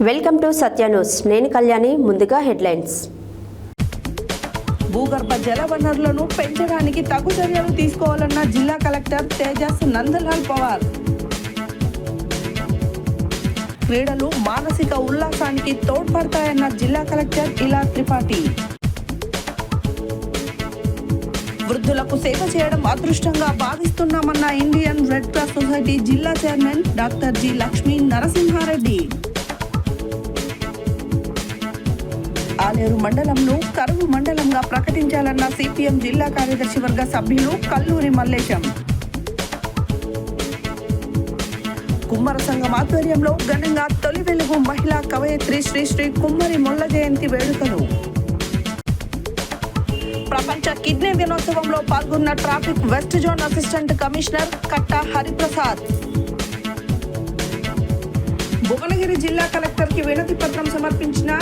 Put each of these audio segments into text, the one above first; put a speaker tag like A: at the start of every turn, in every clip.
A: Welcome to Satya news. నేను కళ్యాణి. ముందుగా headlines.
B: భూగర్భ జల వనరులను పెంచడానికి తగు చర్యలు తీసుకోవాలన్న జిల్లా కలెక్టర్ తేజస్ నందలాల్ పవార్. క్రీడలు మానసిక ఉల్లాసానికి తోడ్పడతాయన్న జిల్లా కలెక్టర్ ఇలా త్రిపాఠి. వృద్ధులకు సేవ చేయడం అదృష్టంగా భావిస్తున్నామన్న ఇండియన్ రెడ్ క్రాస్ సొసైటీ జిల్లా chairman doctor G Lakshmi Narasimha Reddy. Aleru మండలంను కరువు మండలంగా ప్రకటించాలన్న సిపిఎం జిల్లా కార్యదర్శి వర్గ సభ్యులు కల్లూరి మల్లేశం. కుమ్మర సంఘం ఆధ్వర్యంలో ఘనంగా తొలి వెలుగు మహిళా కవయిత్రి శ్రీ శ్రీ కుమ్మరి మొల్ల జయంతి వేడుకలు. ప్రపంచ కిడ్నీ దినోత్సవంలో పాల్గొన్న traffic west zone assistant commissioner Katta Hariprasad. Bhuvanagiri జిల్లా కలెక్టర్ కి వినతి పత్రం సమర్పించిన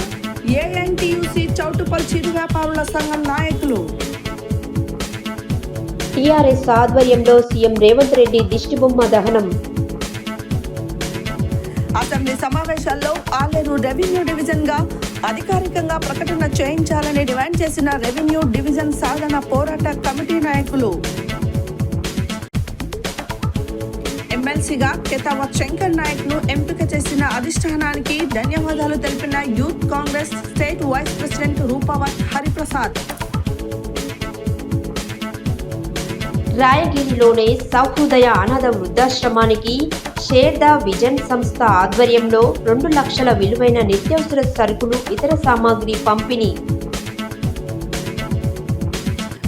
B: ఏఎన్టీయూసీ చౌటుపల్ చిరు వ్యాపారుల సంఘం నాయకులు.
A: టీఆర్ఎస్ ఆధ్వర్యంలో సీఎం రేవంత్ రెడ్డి దిష్టిబొమ్మ దహనం.
B: అసెంబ్లీ సమావేశాల్లో ఆలేరు రెవెన్యూ డివిజన్ గా అధికారికంగా ప్రకటన చేయించాలని డిమాండ్ చేసిన రెవెన్యూ డివిజన్ సాధన పోరాట కమిటీ నాయకులు. ఎమ్మెల్సీగా కెతావత్ శంకర్ నాయక్ ను ఎంపిక చేసిన అధిష్టానానికి ధన్యవాదాలు తెలిపిన youth Congress state vice president Rupavath Hariprasad.
A: రాయగిరిలోని సౌహృదయ అనాథ వృద్ధాశ్రమానికి షేర్ ద విజన్ సంస్థ ఆధ్వర్యంలో 2 లక్షల విలువైన నిత్యావసర సరుకులు ఇతర సామాగ్రి పంపిణీ.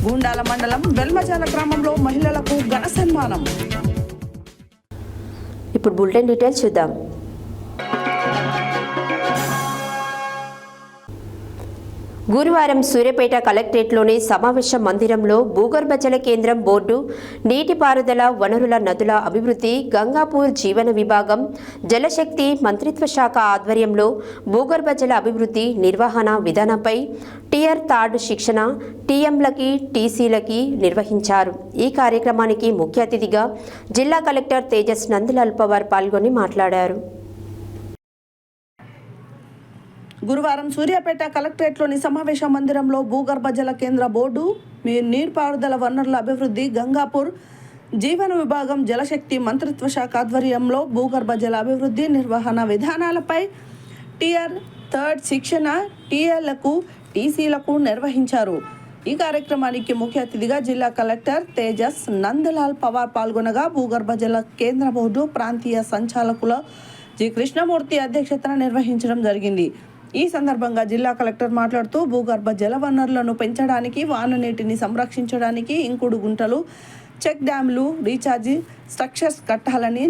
B: గూండాల మండలం వెల్మజాల గ్రామంలో మహిళలకు ఘన సన్మానం.
A: ఇప్పుడు బులెటిన్ డీటెయిల్స్ చూద్దాం. గురువారం సూర్యాపేట కలెక్టరేట్లోని సమావేశ మందిరంలో భూగర్భ జల కేంద్రం బోర్డు, నీటిపారుదల వనరుల నదుల అభివృద్ధి, గంగాపూర్ జీవన విభాగం, జలశక్తి మంత్రిత్వ శాఖ ఆధ్వర్యంలో భూగర్భ జల అభివృద్ధి నిర్వహణ విధానంపై టియర్ థర్డ్ శిక్షణ టీఎంలకి టీసీలకి నిర్వహించారు. ఈ కార్యక్రమానికి ముఖ్య అతిథిగా జిల్లా కలెక్టర్ తేజస్ నందలాల్ పవార్ పాల్గొని మాట్లాడారు.
B: గురువారం సూర్యాపేట కలెక్టరేట్లోని సమావేశ మందిరంలో భూగర్భ జల కేంద్ర బోర్డు, నీటిపారుదల వనరుల అభివృద్ధి, గంగాపూర్ జీవన విభాగం, జలశక్తి మంత్రిత్వ శాఖ ఆధ్వర్యంలో భూగర్భ జల అభివృద్ధి నిర్వహణ విధానాలపై టియర్ థర్డ్ శిక్షణ టీఎల్లకు టీసీలకు నిర్వహించారు. ఈ కార్యక్రమానికి ముఖ్య అతిథిగా జిల్లా కలెక్టర్ తేజస్ నందలాల్ పవార్ పాల్గొనగా భూగర్భ జల కేంద్ర బోర్డు ప్రాంతీయ సంచాలకుల జి కృష్ణమూర్తి అధ్యక్షతన నిర్వహించడం జరిగింది. ఈ సందర్భంగా జిల్లా కలెక్టర్ మాట్లాడుతూ భూగర్భ జల వనరులను పెంచడానికి, వాన నీటిని సంరక్షించడానికి ఇంకుడు గుంటలు, చెక్ డ్యామ్లు, రీఛార్జి స్ట్రక్చర్స్ కట్టాలని,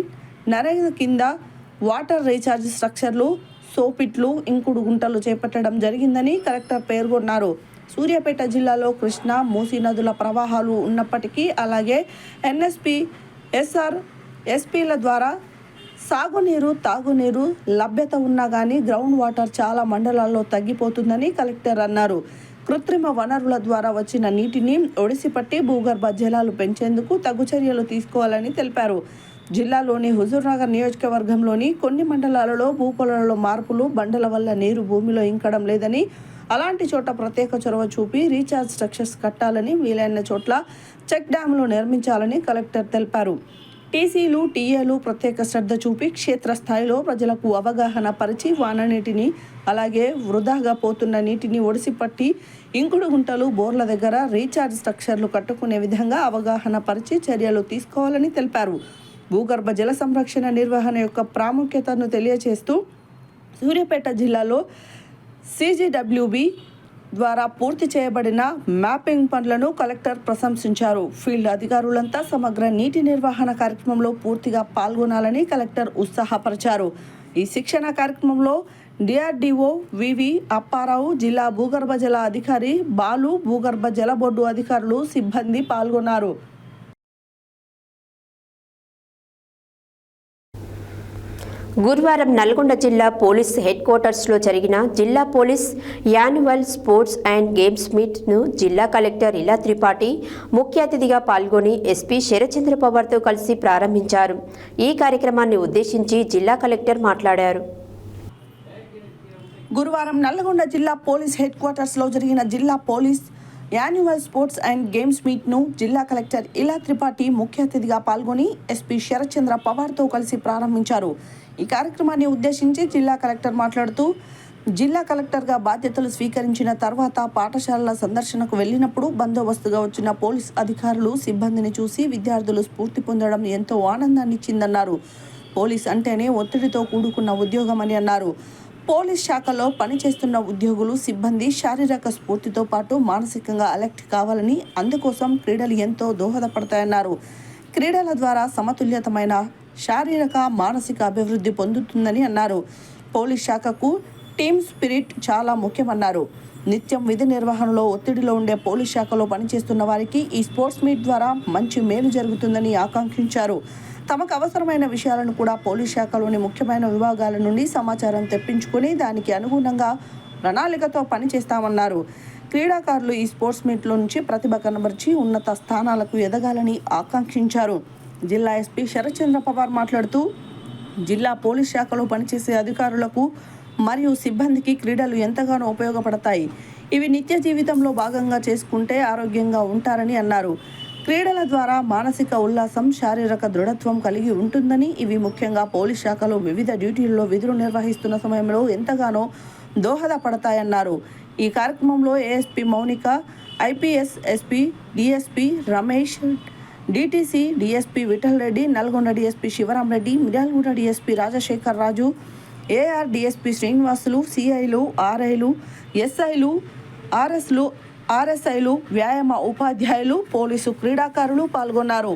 B: నరేగా కింద వాటర్ రీఛార్జ్ స్ట్రక్చర్లు, సోపిట్లు, ఇంకుడు గుంటలు చేపట్టడం జరిగిందని కలెక్టర్ పేర్కొన్నారు. సూర్యాపేట జిల్లాలో కృష్ణా, మూసీ నదుల ప్రవాహాలు ఉన్నప్పటికీ, అలాగే ఎన్ఎస్పి, ఎస్ఆర్, ఎస్పీల ద్వారా సాగునీరు, తాగునీరు లభ్యత ఉన్నా కానీ గ్రౌండ్ వాటర్ చాలా మండలాల్లో తగ్గిపోతుందని కలెక్టర్ అన్నారు. కృత్రిమ వనరుల ద్వారా వచ్చిన నీటిని ఒడిసిపట్టి భూగర్భ జలాలు పెంచేందుకు తగు చర్యలు తీసుకోవాలని తెలిపారు. జిల్లాలోని హుజూర్నగర్ నియోజకవర్గంలోని కొన్ని మండలాలలో భూపొలాలలో మార్పులు, బండల వల్ల నీరు భూమిలో ఇంకడం లేదని, అలాంటి చోట ప్రత్యేక చొరవ చూపి రీఛార్జ్ స్ట్రక్చర్స్ కట్టాలని, వీలైన చోట్ల చెక్ డ్యామ్లు నిర్మించాలని కలెక్టర్ తెలిపారు. టీసీలు, టీఏలు ప్రత్యేక శ్రద్ధ చూపి క్షేత్రస్థాయిలో ప్రజలకు అవగాహన పరిచి వాన నీటిని, అలాగే వృధాగా పోతున్న నీటిని ఒడిసిపట్టి ఇంకుడు గుంటలు, బోర్ల దగ్గర రీఛార్జ్ స్ట్రక్చర్లు కట్టుకునే విధంగా అవగాహన పరిచి చర్యలు తీసుకోవాలని తెలిపారు. భూగర్భ జల సంరక్షణ నిర్వహణ యొక్క ప్రాముఖ్యతను తెలియజేస్తూ సూర్యాపేట జిల్లాలో సిజిడబ్ల్యూబి ద్వారా పూర్తి చేయబడిన మ్యాపింగ్ పనులను కలెక్టర్ ప్రశంసించారు. ఫీల్డ్ అధికారులంతా సమగ్ర నీటి నిర్వహణ కార్యక్రమంలో పూర్తిగా పాల్గొనాలని కలెక్టర్ ఉత్సాహపరిచారు. ఈ శిక్షణ కార్యక్రమంలో డిఆర్డీఓ వివి అప్పారావు, జిల్లా భూగర్భ జల అధికారి బాలు, భూగర్భ జల బోర్డు అధికారులు, సిబ్బంది పాల్గొన్నారు.
A: గురువారం నల్గొండ జిల్లా పోలీస్ హెడ్ క్వార్టర్స్లో జరిగిన జిల్లా police annual sports and games మీట్ను జిల్లా కలెక్టర్ ఇలా త్రిపాఠి ముఖ్య అతిథిగా పాల్గొని ఎస్పీ శరచంద్ర పవార్తో కలిసి ప్రారంభించారు. ఈ కార్యక్రమాన్ని ఉద్దేశించి జిల్లా కలెక్టర్ మాట్లాడారు.
B: గురువారం నల్లగొండ జిల్లా పోలీస్ హెడ్ క్వార్టర్స్లో జరిగిన జిల్లా police annual sports and games మీట్ను జిల్లా కలెక్టర్ ఇలా త్రిపాఠి ముఖ్య అతిథిగా పాల్గొని ఎస్పీ శరత్చంద్ర పవార్తో కలిసి ప్రారంభించారు. ఈ కార్యక్రమాన్ని ఉద్దేశించి జిల్లా కలెక్టర్ మాట్లాడుతూ, జిల్లా కలెక్టర్గా బాధ్యతలు స్వీకరించిన తర్వాత పాఠశాలల సందర్శనకు వెళ్ళినప్పుడు బందోబస్తుగా వచ్చిన పోలీస్ అధికారులు సిబ్బందిని చూసి విద్యార్థులు స్ఫూర్తి పొందడం ఎంతో ఆనందాన్ని ఇచ్చిందన్నారు. పోలీస్ అంటేనే ఒత్తిడితో కూడుకున్న ఉద్యోగమని అన్నారు. పోలీస్ శాఖలో పనిచేస్తున్న ఉద్యోగులు సిబ్బంది శారీరక స్ఫూర్తితో పాటు మానసికంగా అలర్ట్ కావాలని, అందుకోసం క్రీడలు ఎంతో దోహదపడతాయన్నారు. క్రీడల ద్వారా సమతుల్యతమైన శారీరక మానసిక అభివృద్ధి పొందుతుందని అన్నారు. పోలీస్ శాఖకు టీమ్ స్పిరిట్ చాలా ముఖ్యమన్నారు. నిత్యం విధి నిర్వహణలో ఒత్తిడిలో ఉండే పోలీస్ శాఖలో పనిచేస్తున్న వారికి ఈ స్పోర్ట్స్ మీట్ ద్వారా మంచి మేలు జరుగుతుందని ఆకాంక్షించారు. తమకు అవసరమైన విషయాలను కూడా పోలీస్ శాఖలోని ముఖ్యమైన విభాగాల నుండి సమాచారం తెప్పించుకుని దానికి అనుగుణంగా ప్రణాళికతో పనిచేస్తామన్నారు. క్రీడాకారులు ఈ స్పోర్ట్స్ మీట్లో నుంచి ప్రతిభ కనబరిచి ఉన్నత స్థానాలకు ఎదగాలని ఆకాంక్షించారు. జిల్లా ఎస్పీ శరత్చంద్ర పవార్ మాట్లాడుతూ, జిల్లా పోలీస్ శాఖలో పనిచేసే అధికారులకు మరియు సిబ్బందికి క్రీడలు ఎంతగానో ఉపయోగపడతాయి. ఇవి నిత్య జీవితంలో భాగంగా చేసుకుంటే ఆరోగ్యంగా ఉంటారని అన్నారు. క్రీడల ద్వారా మానసిక ఉల్లాసం, శారీరక దృఢత్వం కలిగి ఉంటుందని, ఇవి ముఖ్యంగా పోలీస్ శాఖలో వివిధ డ్యూటీల్లో విధులు నిర్వహిస్తున్న సమయంలో ఎంతగానో దోహదపడతాయన్నారు. ఈ కార్యక్రమంలో ASP Mounika, IPS SP DSP Ramesh, DTC DSP Vithal Reddy, Nalgonda DSP Sivaram Reddy, Miryalaguda DSP Rajasekhar Raju, AR DSP Srinivasulu, సిఐలు, ఆర్ఐలు, ఎస్ఐలు, ఆర్ఎస్లు, ఆర్ఎస్ఐలు, వ్యాయామ ఉపాధ్యాయులు, పోలీసు క్రీడాకారులు పాల్గొన్నారు.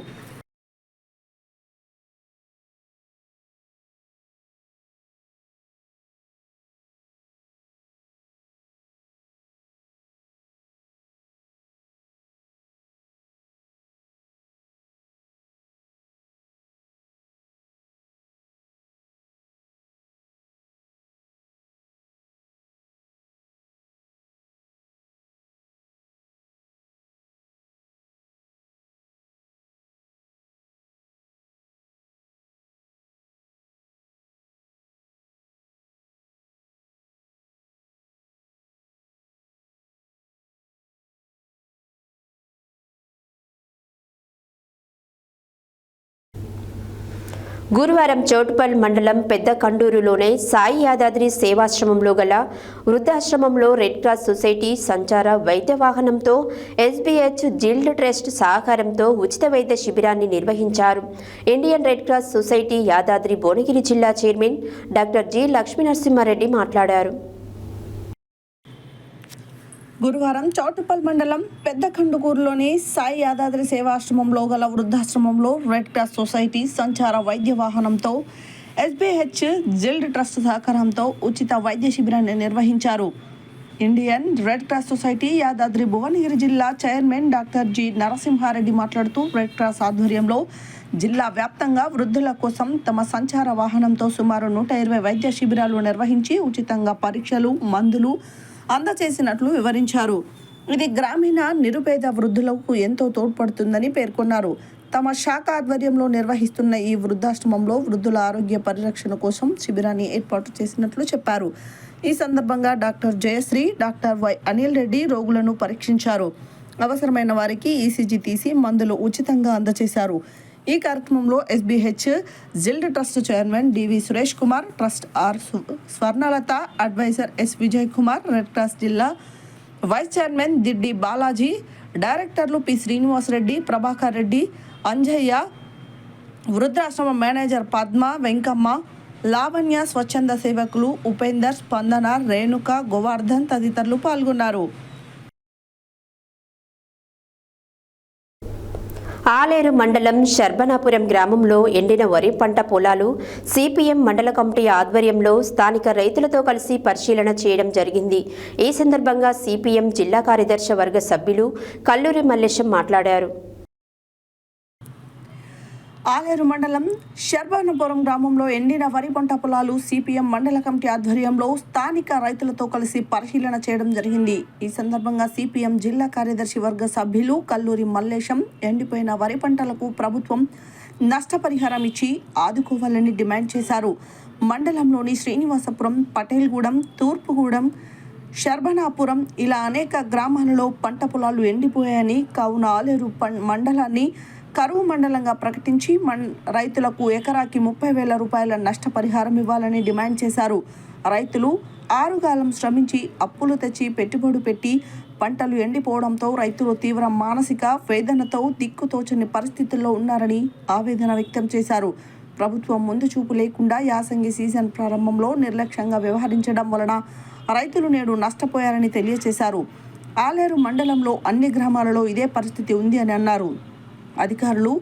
A: గురువారం చౌటుపల్ మండలం పెద్ద కండూరులోని సాయి యాదాద్రి సేవాశ్రమంలో గల వృద్ధాశ్రమంలో రెడ్ క్రాస్ సొసైటీ సంచార వైద్య వాహనంతో ఎస్బీహెచ్ జిల్డ్ ట్రస్ట్ సహకారంతో ఉచిత వైద్య శిబిరాన్ని నిర్వహించారు. Indian red cross society Yadadri Bhuvanagiri జిల్లా చైర్మన్ డాక్టర్ జి లక్ష్మీనరసింహారెడ్డి మాట్లాడారు.
B: గురువారం చౌటుపల్ మండలం పెద్ద కండుకూరులోని సాయి యాదాద్రి సేవాశ్రమంలో గల వృద్ధాశ్రమంలో రెడ్ క్రాస్ సొసైటీ సంచార వైద్య వాహనంతో ఎస్బీహెచ్ జిల్డ్ ట్రస్ట్ సహకారంతో ఉచిత వైద్య శిబిరాన్ని నిర్వహించారు. Indian red cross society Yadadri Bhuvanagiri జిల్లా చైర్మన్ డాక్టర్ జి నరసింహారెడ్డి మాట్లాడుతూ, రెడ్ క్రాస్ ఆధ్వర్యంలో జిల్లా వ్యాప్తంగా వృద్ధుల కోసం తమ సంచార వాహనంతో సుమారు 120 వైద్య శిబిరాలు నిర్వహించి ఉచితంగా పరీక్షలు, మందులు అందజేసినట్లు వివరించారు. ఇది గ్రామీణ నిరుపేద వృద్ధులకు ఎంతో తోడ్పడుతుందని పేర్కొన్నారు. తమ శాఖ ఆధ్వర్యంలో నిర్వహిస్తున్న ఈ వృద్ధాశ్రమంలో వృద్ధుల ఆరోగ్య పరిరక్షణ కోసం శిబిరాన్ని ఏర్పాటు చేసినట్లు చెప్పారు. ఈ సందర్భంగా doctor Jayashree, doctor Y Anil Reddy రోగులను పరీక్షించారు. అవసరమైన వారికి ఈసీజీ తీసి మందులు ఉచితంగా అందజేశారు. ఈ కార్యక్రమంలో ఎస్బీహెచ్ జిల్డ్ trust chairman DV Suresh Kumar, trust R Swarnalatha, adviser S Vijay Kumar, red cross జిల్లా వైస్ చైర్మన్ దిడ్డి బాలాజీ, డైరెక్టర్లు పి శ్రీనివాసరెడ్డి, ప్రభాకర్ రెడ్డి, అంజయ్య, వృద్ధాశ్రమ మేనేజర్ పద్మ, వెంకమ్మ, లావణ్య, స్వచ్ఛంద సేవకులు ఉపేందర్, స్పందన, రేణుక, గోవర్ధన్ తదితరులు పాల్గొన్నారు.
A: ఆలేరు మండలం శర్బనాపురం గ్రామంలో ఎండిన వరి పంట పొలాలు సిపిఎం మండల కమిటీ ఆధ్వర్యంలో స్థానిక రైతులతో కలిసి పరిశీలన చేయడం జరిగింది. ఈ సందర్భంగా సిపిఎం జిల్లా కార్యదర్శి వర్గ సభ్యులు కల్లూరి మల్లేశం మాట్లాడారు.
B: ఆలేరు మండలం శర్బనాపురం గ్రామంలో ఎండిన వరి పంట పొలాలు సిపిఎం మండల కమిటీ ఆధ్వర్యంలో స్థానిక రైతులతో కలిసి పరిశీలన చేయడం జరిగింది. ఈ సందర్భంగా సిపిఎం జిల్లా కార్యదర్శి వర్గ సభ్యులు కల్లూరి మల్లేశం ఎండిపోయిన వరి పంటలకు ప్రభుత్వం నష్టపరిహారం ఇచ్చి ఆదుకోవాలని డిమాండ్ చేశారు. మండలంలోని శ్రీనివాసపురం, పటేల్గూడెం, తూర్పుగూడెం, శర్బనాపురం ఇలా అనేక గ్రామాలలో పంట పొలాలు ఎండిపోయాయని, కావున ఆలేరు మండలాన్ని కరువు మండలంగా ప్రకటించి రైతులకు ఎకరాకి 30,000 రూపాయల నష్టపరిహారం ఇవ్వాలని డిమాండ్ చేశారు. రైతులు ఆరుగాలం శ్రమించి అప్పులు తెచ్చి పెట్టుబడి పెట్టి పంటలు ఎండిపోవడంతో రైతులు తీవ్ర మానసిక వేదనతో దిక్కుతోచని పరిస్థితుల్లో ఉన్నారని ఆవేదన వ్యక్తం చేశారు. ప్రభుత్వం ముందు చూపు లేకుండా యాసంగి సీజన్ ప్రారంభంలో నిర్లక్ష్యంగా వ్యవహరించడం వలన రైతులు నేడు నష్టపోయారని తెలియజేశారు. ఆలేరు మండలంలో అన్ని గ్రామాలలో ఇదే పరిస్థితి ఉంది అని అన్నారు. అధికారులు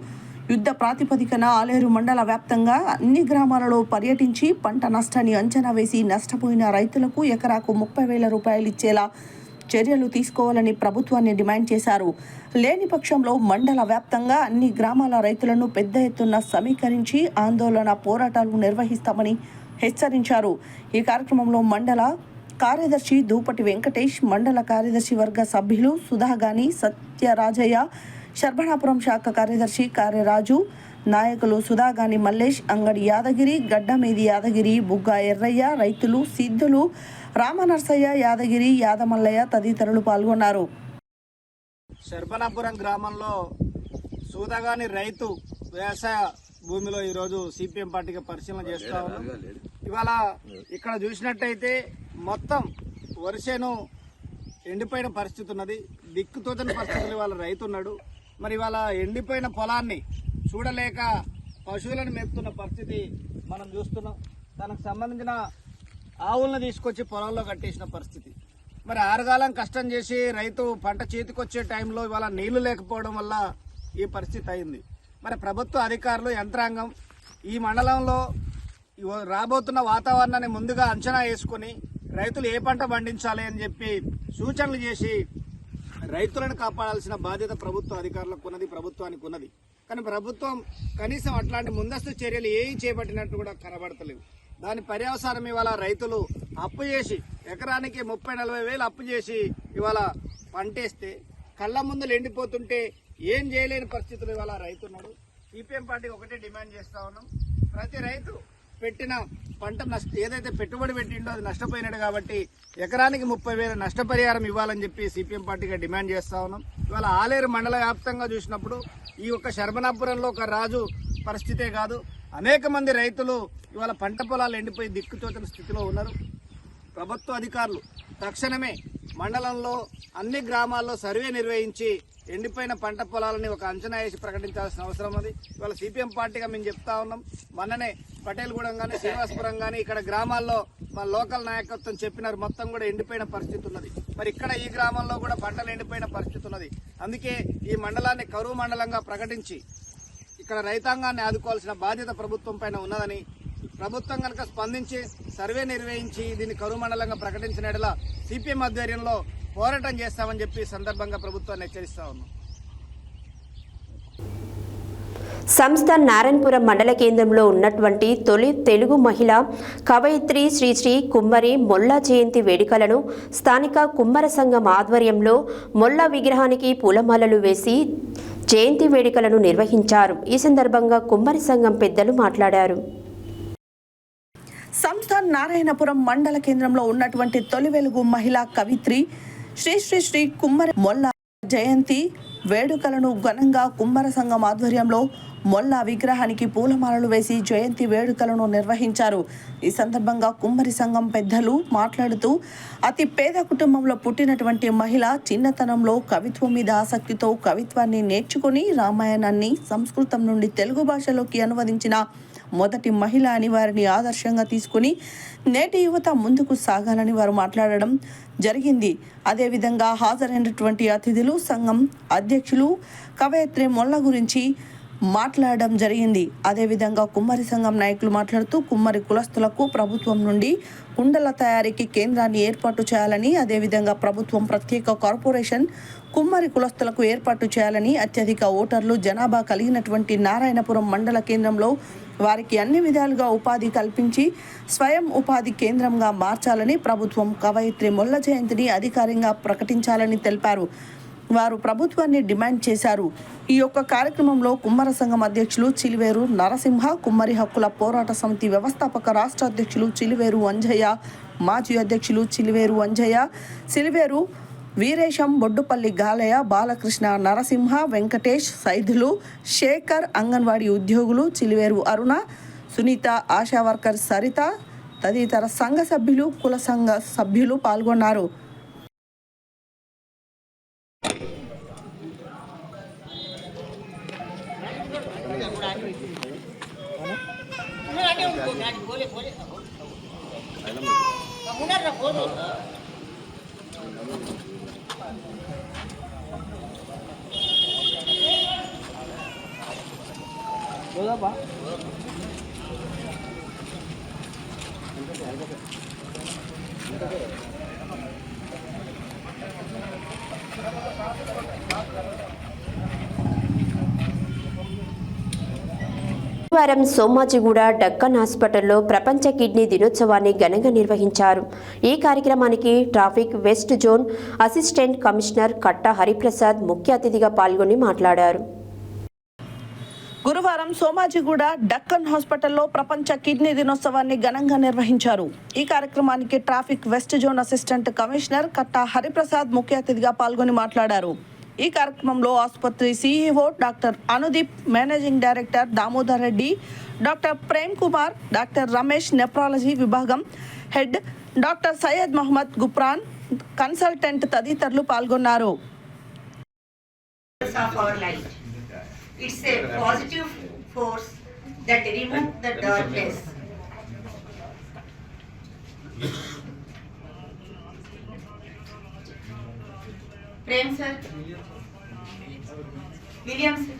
B: యుద్ధ ప్రాతిపదికన ఆలేరు మండల వ్యాప్తంగా అన్ని గ్రామాలలో పర్యటించి పంట నష్టాన్ని అంచనా వేసి నష్టపోయిన రైతులకు ఎకరాకు 30,000 రూపాయలు ఇచ్చేలా చర్యలు తీసుకోవాలని ప్రభుత్వాన్ని డిమాండ్ చేశారు. లేని పక్షంలో మండల వ్యాప్తంగా అన్ని గ్రామాల రైతులను పెద్ద ఎత్తున సమీకరించి ఆందోళన పోరాటాలు నిర్వహిస్తామని హెచ్చరించారు. ఈ కార్యక్రమంలో మండల కార్యదర్శి దూపటి వెంకటేష్, మండల కార్యదర్శి వర్గ సభ్యులు సుధాగాని, సత్యరాజయ్య, శర్బనాపురం శాఖ కార్యదర్శి కార్యరాజు, నాయకులు సుధాగాని మల్లేష్, అంగడి యాదగిరి, గడ్డమీది యాదగిరి, బుగ్గ ఎర్రయ్య, రైతులు సిద్ధులు, రామనర్సయ్య, యాదగిరి, యాదమల్లయ్య తదితరులు పాల్గొన్నారు.
C: శర్బనాపురం గ్రామంలో సుధాగాని రైతు వ్యవసాయ భూమిలో ఈరోజు సిపిఎం పార్టీకి పరిశీలన చేస్తా ఉన్నాం. ఇవాళ ఇక్కడ చూసినట్టయితే మొత్తం వరిసేను ఎండిపోయిన పరిస్థితి ఉన్నది. దిక్కుతోచని పరిస్థితులు ఇవాళ రైతు ఉన్నాడు. మరి ఇవాళ ఎండిపోయిన పొలాన్ని చూడలేక పశువులను మేపుతున్న పరిస్థితి మనం చూస్తున్నాం. తనకు సంబంధించిన ఆవులను తీసుకొచ్చి పొలంలో కట్టేసిన పరిస్థితి. మరి ఆరుగాలం కష్టం చేసి రైతు పంట చేతికొచ్చే టైంలో ఇవాళ నీళ్లు లేకపోవడం వల్ల ఈ పరిస్థితి అయింది. మరి ప్రభుత్వ అధికారులు, యంత్రాంగం ఈ మండలంలో రాబోతున్న వాతావరణాన్ని ముందుగా అంచనా వేసుకుని రైతులు ఏ పంట పండించాలి అని చెప్పి సూచనలు చేసి రైతులను కాపాడాల్సిన బాధ్యత ప్రభుత్వ అధికారులకు ఉన్నది, ప్రభుత్వానికి ఉన్నది. కానీ ప్రభుత్వం కనీసం అట్లాంటి ముందస్తు చర్యలు ఏవి చేపట్టినట్టు కూడా కనబడతలేవు. దాని పర్యవసానం ఇవాళ రైతులు అప్పు చేసి ఎకరానికి 30-40 వేలు అప్పు చేసి ఇవాళ పంటేస్తే కళ్ళ ముందులు ఎండిపోతుంటే ఏం చేయలేని పరిస్థితులు ఇవాళ రైతున్నాడు. సిపిఎం పార్టీకి ఒకటే డిమాండ్ చేస్తా ఉన్నాం. ప్రతి రైతు పెట్టిన పంట ఏదైతే పెట్టుబడి పెట్టిండో అది నష్టపోయినాడు కాబట్టి ఎకరానికి 30,000 నష్టపరిహారం ఇవ్వాలని చెప్పి సిపిఎం పార్టీగా డిమాండ్ చేస్తా ఉన్నాం. ఇవాళ ఆలేరు మండల వ్యాప్తంగా చూసినప్పుడు ఈ ఒక్క శర్బనాపురంలో ఒక రాజు పరిస్థితే కాదు, అనేక మంది రైతులు ఇవాళ పంట పొలాలు ఎండిపోయి దిక్కుతోచని స్థితిలో ఉన్నారు. ప్రభుత్వ అధికారులు తక్షణమే మండలంలో అన్ని గ్రామాల్లో సర్వే నిర్వహించి ఎండిపోయిన పంట పొలాలని ఒక అంచనా వేసి ప్రకటించాల్సిన అవసరం ఉంది. ఇవాళ సిపిఎం పార్టీగా మేము చెప్తా ఉన్నాం. మొన్ననే పటేల్గూడెం కానీ శ్రీనివాసపురం కానీ ఇక్కడ గ్రామాల్లో మా లోకల్ నాయకత్వం చెప్పినారు, మొత్తం కూడా ఎండిపోయిన పరిస్థితి ఉన్నది. మరి ఇక్కడ ఈ గ్రామంలో కూడా పంటలు ఎండిపోయిన పరిస్థితి ఉన్నది. అందుకే ఈ మండలాన్ని కరువు మండలంగా ప్రకటించి ఇక్కడ రైతాంగాన్ని ఆదుకోవాల్సిన బాధ్యత ప్రభుత్వం పైన ఉన్నదని, ప్రభుత్వం కనుక స్పందించి సర్వే నిర్వహించి దీన్ని కరువు మండలంగా ప్రకటించిన ఎడల సిపిఎం ఆధ్వర్యంలో పోరాటం చేస్తామని చెప్పి సందర్భంగా ప్రభుత్వాన్ని హెచ్చరిస్తా ఉన్నాం.
A: సంస్థ నారాయణపురం మండల కేంద్రంలో ఉన్నటువంటి తొలి తెలుగు మహిళ కవయిత్రి శ్రీ కుమ్మరి మొల్ల జయంతి వేడుకలను స్థానిక కుమ్మర సంఘం ఆధ్వర్యంలో మొల్ల విగ్రహానికి పూలమాలలు వేసి జయంతి వేడుకలను నిర్వహించారు. ఈ సందర్భంగా కుమ్మరి సంఘం పెద్దలు మాట్లాడారు.
B: సంస్థ నారాయణపురం మండల కేంద్రంలో ఉన్నటువంటి తొలి వెలుగు మహిళా కవిత్రి శ్రీ కుమ్మరి మొల్ల జయంతి వేడుకలను ఘనంగా కుమ్మర సంఘం ఆధ్వర్యంలో మొల్ల విగ్రహానికి పూలమాలలు వేసి జయంతి వేడుకలను నిర్వహించారు. ఈ సందర్భంగా కుమ్మరి సంఘం పెద్దలు మాట్లాడుతూ అతి పేద కుటుంబంలో పుట్టినటువంటి మహిళ చిన్నతనంలో కవిత్వం మీద ఆసక్తితో కవిత్వాన్ని నేర్చుకుని రామాయణాన్ని సంస్కృతం నుండి తెలుగు భాషలోకి అనువదించిన మొదటి మహిళ అని వారిని ఆదర్శంగా తీసుకుని నేటి యువత ముందుకు సాగాలని వారు మాట్లాడడం జరిగింది. అదేవిధంగా హాజరైనటువంటి అతిథులు సంఘం అధ్యక్షులు కవయిత్రి మొల్ల గురించి మాట్లాడడం జరిగింది. అదేవిధంగా కుమ్మరి సంఘం నాయకులు మాట్లాడుతూ కుమ్మరి కులస్తులకు ప్రభుత్వం నుండి కుండల తయారీకి కేంద్రాన్ని ఏర్పాటు చేయాలని, అదేవిధంగా ప్రభుత్వం ప్రత్యేక కార్పొరేషన్ కుమ్మరి కులస్తులకు ఏర్పాటు చేయాలని, అత్యధిక ఓటర్లు జనాభా కలిగినటువంటి నారాయణపురం మండల కేంద్రంలో వారికి అన్ని విధాలుగా ఉపాధి కల్పించి స్వయం ఉపాధి కేంద్రంగా మార్చాలని ప్రభుత్వం కవయిత్రి మొల్ల జయంతిని అధికారికంగా ప్రకటించాలని తెలిపారు. వారు ప్రభుత్వాన్ని డిమాండ్ చేశారు. ఈ యొక్క కార్యక్రమంలో కుమ్మర సంఘం అధ్యక్షులు చిలివేరు నరసింహ, కుమ్మరి హక్కుల పోరాట సమితి వ్యవస్థాపక రాష్ట్ర అధ్యక్షులు చిలివేరు అంజయ్య, మాజీ అధ్యక్షులు చిలివేరు అంజయ్య, సిలివేరు వీరేశం, బొడ్డుపల్లి గాలయ్య, బాలకృష్ణ, నరసింహ, వెంకటేష్, సైదులు, శేఖర్, అంగన్వాడీ ఉద్యోగులు చిలివేరు అరుణ, సునీత, ఆశా వర్కర్ సరిత తదితర సంఘ సభ్యులు, కుల సంఘ సభ్యులు పాల్గొన్నారు.
A: గురువారం సోమాజిగూడ డక్కన్ హాస్పిటల్లో ప్రపంచ కిడ్నీ దినోత్సవాన్ని ఘనంగా నిర్వహించారు. ఈ కార్యక్రమానికి traffic west zone assistant commissioner Katta Hariprasad ముఖ్య అతిథిగా పాల్గొని మాట్లాడారు.
B: గురువారం సోమాజిగూడ డక్కన్ హాస్పిటల్లో ప్రపంచ కిడ్నీ దినోత్సవాన్ని ఘనంగా నిర్వహించారు. ఈ కార్యక్రమానికి traffic west zone assistant commissioner Katta Hariprasad ముఖ్య అతిథిగా పాల్గొని మాట్లాడారు. ఈ కార్యక్రమంలో ఆసుపత్రి CEO doctor Anudeep, managing director Damodar Reddy, doctor Prem Kumar, doctor Ramesh nephrology విభాగం head doctor Syed Mohammed Gufran, consultant తదితరులు పాల్గొన్నారు.
D: It's a positive force that removes the darkness. Prem sir, William sir.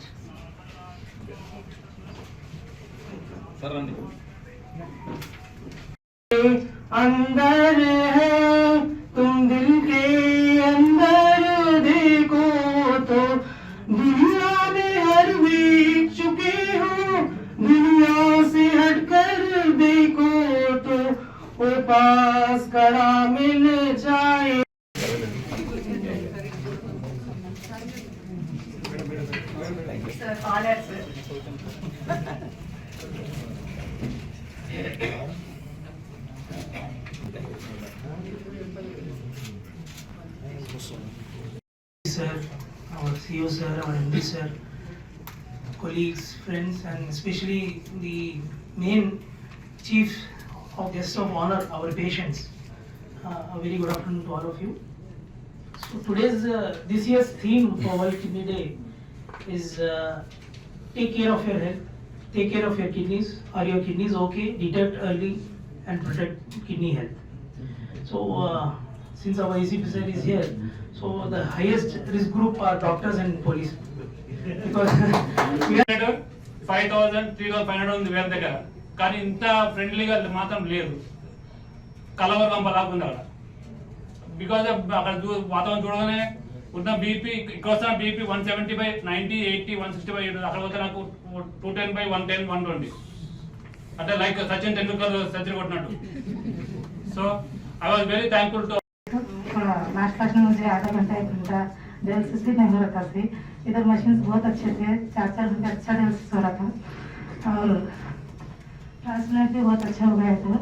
E: अंदर है तुम दिल के अंदर देखो तो दुनिया में हर वीक चुके हो, दुनिया से हटकर देखो तो वो पास खड़ा मिल जाए.
D: Sir, honor sir.
E: Sir, our CEO sir, our MD sir, colleagues, friends, and especially the main chief of guest of honor, our patients. A very good afternoon to all of you. So today's this year's theme for World Kidney Day is take care of your health, take care of your kidneys. Are your kidneys okay? Detect early and protect kidney health. So since our ACP sir is here, so the highest risk group are doctors and police. Because
F: 5,000, 3,500 ఉంది వేరే దగ్గర, కానీ ఇంత ఫ్రెండ్లీగా మాత్రం లేదు. కలవర్ పంపలాగుంది అక్కడ. Because అక్కడ వాతావరణం చూడగానే ఉన్న బీపీ, ఇక్కడ వస్తున్న బీపీ 170/90, 80, 160/80, అక్కడ వస్తే నాకు 210/110, 120, అంటే లైక్ సచిన్ టెండూల్కర్ సెంచరీ కొట్టినట్టు. So I was very thankful too.
G: Last class में मुझे आधा घंटा 1 घंटा डायलिसिस भी नहीं हो रहा था. इधर मशीन बहुत अच्छे थे, 4 घंटे अच्छा डायलिसिस हो रहा था और ट्रांसप्लांट भी बहुत अच्छा हो गया था.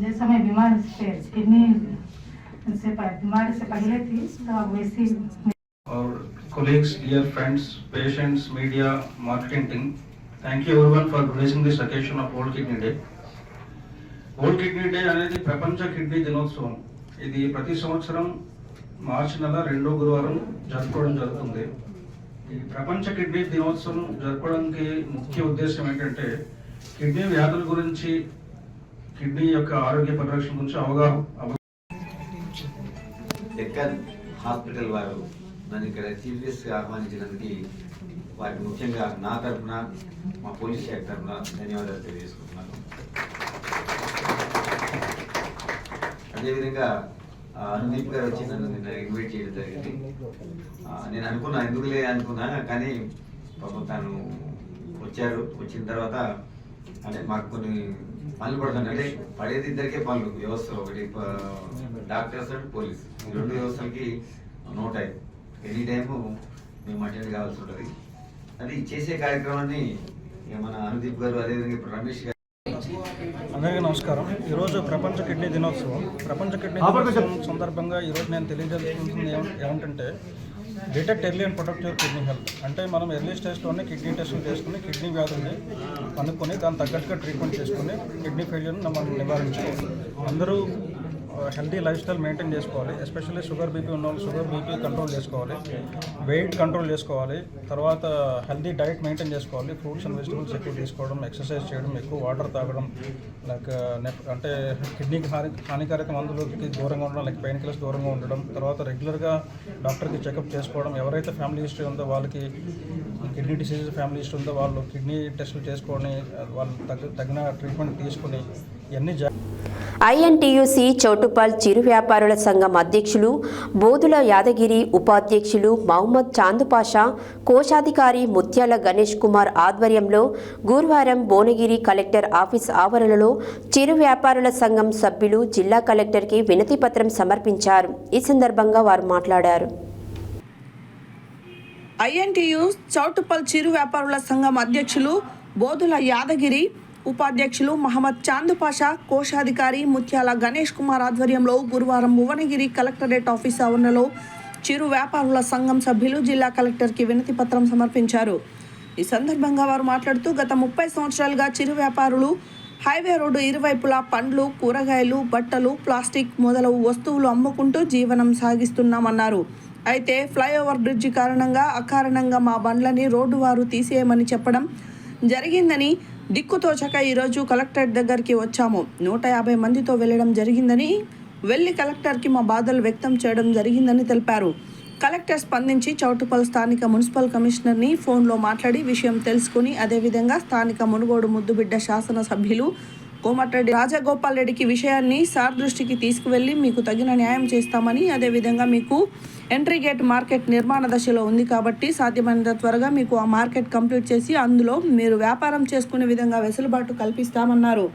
G: जैसा मैं बीमार से किडनी से बीमारी से पहले थी तो अब वैसी.
H: Our colleagues, dear friends, patients, media, marketing team, thank you everyone for gracing this occasion of World Kidney Day. World kidney day అనేది ప్రపంచ కిడ్నీ దినోత్సవం. ఇది ప్రతి సంవత్సరం మార్చి నెల 2వ గురువారం జరుపుకోవడం జరుగుతుంది. ఈ ప్రపంచ కిడ్నీ దినోత్సవం జరుపుకోవడానికి ముఖ్య ఉద్దేశం ఏంటంటే కిడ్నీ వ్యాధుల గురించి, కిడ్నీ యొక్క ఆరోగ్య పరిరక్షణ గురించి అవగాహన.
I: డెక్కన్ హాస్పిటల్ వారు నన్ను ఇక్కడ చీఫ్ గెస్ట్గా ఆహ్వానించినందుకు వారికి ముఖ్యంగా నా తరఫున, మా పోలీస్ శాఖ తరఫున ధన్యవాదాలు తెలియజేసుకుంటున్నాను. అదేవిధంగా అనుదీప్ గారు వచ్చి నన్ను నిన్న ఇన్వైట్ చేయడం జరిగింది. నేను అనుకున్నా, ఎందుకులే అనుకున్నా, కానీ పాపం తను వచ్చారు. వచ్చిన తర్వాత అంటే మాకు కొన్ని పనులు పడుతుంది, అంటే పడేది ఇద్దరికే పనులు వ్యవస్థలు, ఒకటి డాక్టర్స్ అండ్ పోలీస్, ఈ రెండు వ్యవస్థలకి నో టైం, ఎనీ టైము మేము అటెండ్ కావాల్సి ఉంటుంది. అది చేసే కార్యక్రమాన్ని ఇక మన అనుదీప్ గారు, అదేవిధంగా ఇప్పుడు రమేష్ గారు.
H: అందరికీ నమస్కారం. ఈరోజు ప్రపంచ కిడ్నీ దినోత్సవం. ప్రపంచ కిడ్నీ దినోత్సవం సందర్భంగా ఈరోజు నేను తెలియజేస్తుంది ఏమంటే detect early and protect your kidney health. అంటే మనం ఎర్లీ స్టేజ్లోనే కిడ్నీ టెస్టులు చేసుకుని కిడ్నీ వ్యాధుల్ని కనుక్కొని దాని తగ్గట్టుగా ట్రీట్మెంట్ చేసుకుని కిడ్నీ ఫెయిల్యూర్ని మనం నివారించుకోవాలి. అందరూ హెల్తీ లైఫ్ స్టైల్ మెయింటైన్ చేసుకోవాలి. ఎస్పెషల్లీ షుగర్ బీపీ ఉన్న వాళ్ళు షుగర్ బీపీ కంట్రోల్ చేసుకోవాలి, వెయిట్ కంట్రోల్ చేసుకోవాలి, తర్వాత హెల్తీ డైట్ మెయింటైన్ చేసుకోవాలి. ఫ్రూట్స్ అండ్ వెజిటబుల్స్ ఎక్కువ తీసుకోవడం, ఎక్సర్సైజ్ చేయడం, ఎక్కువ వాటర్ తాగడం, లైక్ అంటే కిడ్నీకి హానికారక మందులకి దూరంగా ఉండడం, లైక్ పెయిన్ కిల్లర్స్ దూరంగా ఉండడం, తర్వాత రెగ్యులర్గా డాక్టర్కి చెకప్ చేసుకోవడం. ఎవరైతే ఫ్యామిలీ హిస్టరీ ఉందో వాళ్ళకి కిడ్నీ డిసీజ్ ఫ్యామిలీ హిస్టరీ ఉందో వాళ్ళు కిడ్నీ టెస్టులు చేసుకొని వాళ్ళు తగిన ట్రీట్మెంట్ తీసుకుని ఇవన్నీ
A: ఐఎన్టీయూసీ చౌటుప్పల్ చిరు వ్యాపారుల సంఘం అధ్యక్షులు బోధుల యాదగిరి, ఉపాధ్యక్షులు మహమ్మద్ చాందుపాషా, కోశాధికారి ముత్యాల గణేష్ కుమార్ ఆధ్వర్యంలో గురువారం భువనగిరి కలెక్టర్ ఆఫీస్ ఆవరణలో చిరు వ్యాపారుల సంఘం సభ్యులు జిల్లా కలెక్టర్కి వినతి పత్రం సమర్పించారు. ఈ సందర్భంగా వారు మాట్లాడారు.
B: ఐఎన్టీయూ చౌటుప్పల్ చిరు వ్యాపారుల సంఘం అధ్యక్షులు బోధుల యాదగిరి, ఉపాధ్యక్షులు మహమ్మద్ చాందుపాషా, కోశాధికారి ముత్యాల గణేష్ కుమార్ ఆధ్వర్యంలో గురువారం భువనగిరి కలెక్టరేట్ ఆఫీస్ ఆవరణలో చిరు వ్యాపారుల సంఘం సభ్యులు జిల్లా కలెక్టర్కి వినతి పత్రం సమర్పించారు. ఈ సందర్భంగా వారు మాట్లాడుతూ గత 30 సంవత్సరాలుగా చిరు వ్యాపారులు హైవే రోడ్డు ఇరువైపులా పండ్లు, కూరగాయలు, బట్టలు, ప్లాస్టిక్ మొదలగు వస్తువులు అమ్ముకుంటూ జీవనం సాగిస్తున్నామన్నారు. అయితే ఫ్లైఓవర్ బ్రిడ్జి కారణంగా అకారణంగా మా బండ్లని రోడ్డు వారు తీసేయమని చెప్పడం జరిగిందని, దిక్కుతోచక ఈరోజు కలెక్టరేట్ దగ్గరికి వచ్చాము. 150 మందితో వెళ్ళడం జరిగిందని, వెళ్ళి కలెక్టర్కి మా బాధలు వ్యక్తం చేయడం జరిగిందని తెలిపారు. కలెక్టర్ స్పందించి చౌటుప్పల్ స్థానిక మున్సిపల్ కమిషనర్ని ఫోన్లో మాట్లాడి విషయం తెలుసుకుని, అదేవిధంగా స్థానిక మునుగోడు ముద్దుబిడ్డ శాసనసభ్యులు కోమటిరెడ్డి రాజగోపాల్ రెడ్డికి విషయాన్ని సార్ దృష్టికి తీసుకువెళ్ళి మీకు తగిన న్యాయం చేస్తామని, అదేవిధంగా మీకు ఎంట్రీ గేట్ మార్కెట్ నిర్మాణ దశలో ఉంది కాబట్టి సాధ్యమైనంత త్వరగా మీకు ఆ మార్కెట్ కంప్లీట్ చేసి అందులో మీరు వ్యాపారం చేసుకునే విధంగా వెసులుబాటు కల్పిస్తామన్నారు.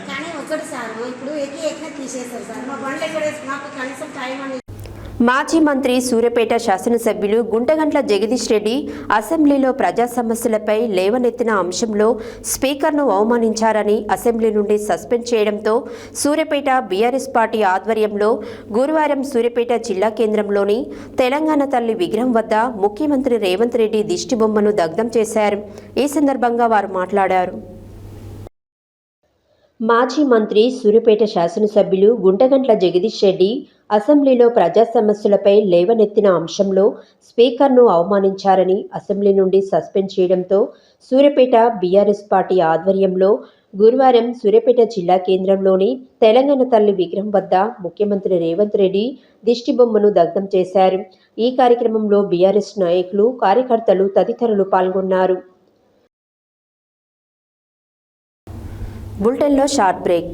J: కానీ ఒకటి సార్ ఇప్పుడు ఎట్లా తీసేస్తారు సార్, మా బండ్లు ఎక్కడ మాకు కనీసం టైం అని.
A: మాజీ మంత్రి సూర్యాపేట శాసనసభ్యులు గుంటగంట్ల జగదీష్ రెడ్డి అసెంబ్లీలో ప్రజా సమస్యలపై లేవనెత్తిన అంశంలో స్పీకర్ను అవమానించారని అసెంబ్లీ నుండి సస్పెండ్ చేయడంతో సూర్యాపేట బీఆర్ఎస్ పార్టీ ఆధ్వర్యంలో గురువారం సూర్యాపేట జిల్లా కేంద్రంలోని తెలంగాణ తల్లి విగ్రహం వద్ద ముఖ్యమంత్రి రేవంత్ రెడ్డి దిష్టిబొమ్మను దగ్ధం చేశారు. ఈ సందర్భంగా వారు మాట్లాడారు. మాజీ మంత్రి సూర్యాపేట శాసనసభ్యులు గుంటగంట్ల జగదీష్ రెడ్డి అసెంబ్లీలో ప్రజా సమస్యలపై లేవనెత్తిన అంశంలో స్పీకర్ను అవమానించారని అసెంబ్లీ నుండి సస్పెండ్ చేయడంతో సూర్యాపేట బీఆర్ఎస్ పార్టీ ఆధ్వర్యంలో గురువారం సూర్యాపేట జిల్లా కేంద్రంలోని తెలంగాణ తల్లి విగ్రహం వద్ద ముఖ్యమంత్రి రేవంత్ రెడ్డి దిష్టిబొమ్మను దగ్ధం చేశారు. ఈ కార్యక్రమంలో బీఆర్ఎస్ నాయకులు, కార్యకర్తలు తదితరులు పాల్గొన్నారు. బులెటిన్లో short break.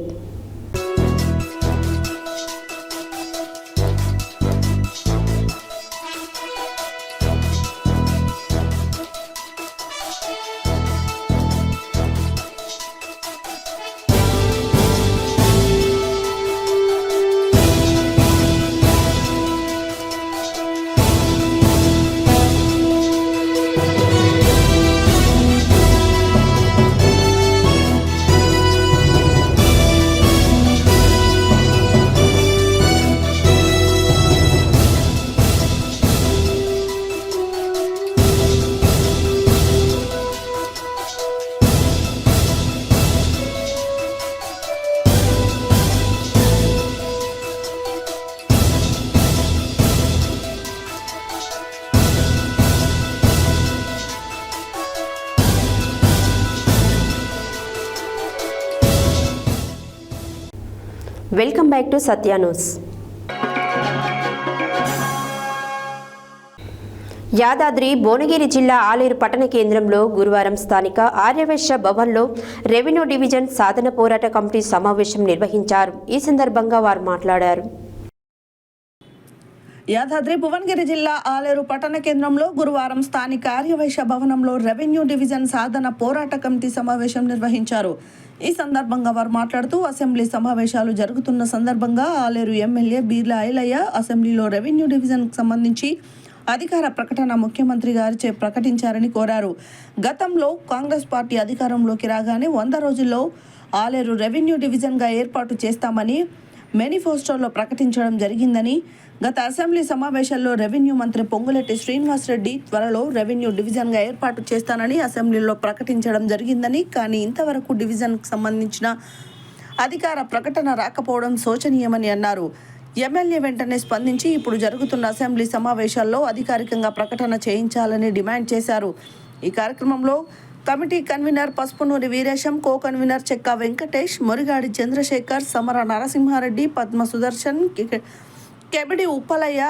A: Welcome back to Satya news. Yadadri Bhuvanagiri జిల్లా ఆలేరు పట్టణ కేంద్రంలో గురువారం స్థానిక ఆర్యవైశ్య భవన్లో రెవెన్యూ డివిజన్ సాధన పోరాట కమిటీ సమావేశం నిర్వహించారు. ఈ సందర్భంగా వారు మాట్లాడారు.
B: యాదాద్రి భువనగిరి జిల్లా ఆలేరు పట్టణ కేంద్రంలో గురువారం స్థానిక ఆర్యవైశ్య భవనంలో రెవెన్యూ డివిజన్ సాధన పోరాట కమిటీ సమావేశం నిర్వహించారు. ఈ సందర్భంగా వారు మాట్లాడుతూ అసెంబ్లీ సమావేశాలు జరుగుతున్న సందర్భంగా ఆలేరు ఎమ్మెల్యే బీర్లా ఐలయ్య అసెంబ్లీలో రెవెన్యూ డివిజన్కు సంబంధించి అధికార ప్రకటన ముఖ్యమంత్రి గారిచే ప్రకటించారని కోరారు. గతంలో కాంగ్రెస్ పార్టీ అధికారంలోకి రాగానే 100 రోజుల్లో ఆలేరు రెవెన్యూ డివిజన్గా ఏర్పాటు చేస్తామని మేనిఫెస్టోలో ప్రకటించడం జరిగిందని, గత అసెంబ్లీ సమావేశాల్లో రెవెన్యూ మంత్రి పొంగులేటి శ్రీనివాసరెడ్డి త్వరలో రెవెన్యూ డివిజన్గా ఏర్పాటు చేస్తానని అసెంబ్లీలో ప్రకటించడం జరిగిందని, కానీ ఇంతవరకు డివిజన్కు సంబంధించిన అధికార ప్రకటన రాకపోవడం శోచనీయమని అన్నారు. ఎమ్మెల్యే వెంటనే స్పందించి ఇప్పుడు జరుగుతున్న అసెంబ్లీ సమావేశాల్లో అధికారికంగా ప్రకటన చేయించాలని డిమాండ్ చేశారు. ఈ కార్యక్రమంలో committee convener Pasupunuri Veeresham, co convener Chekka Venkatesh, Morigadi Chandrashekar, Samara Narasimha Reddy, Padma Sudarshan, కెబిడి Uppalaiah,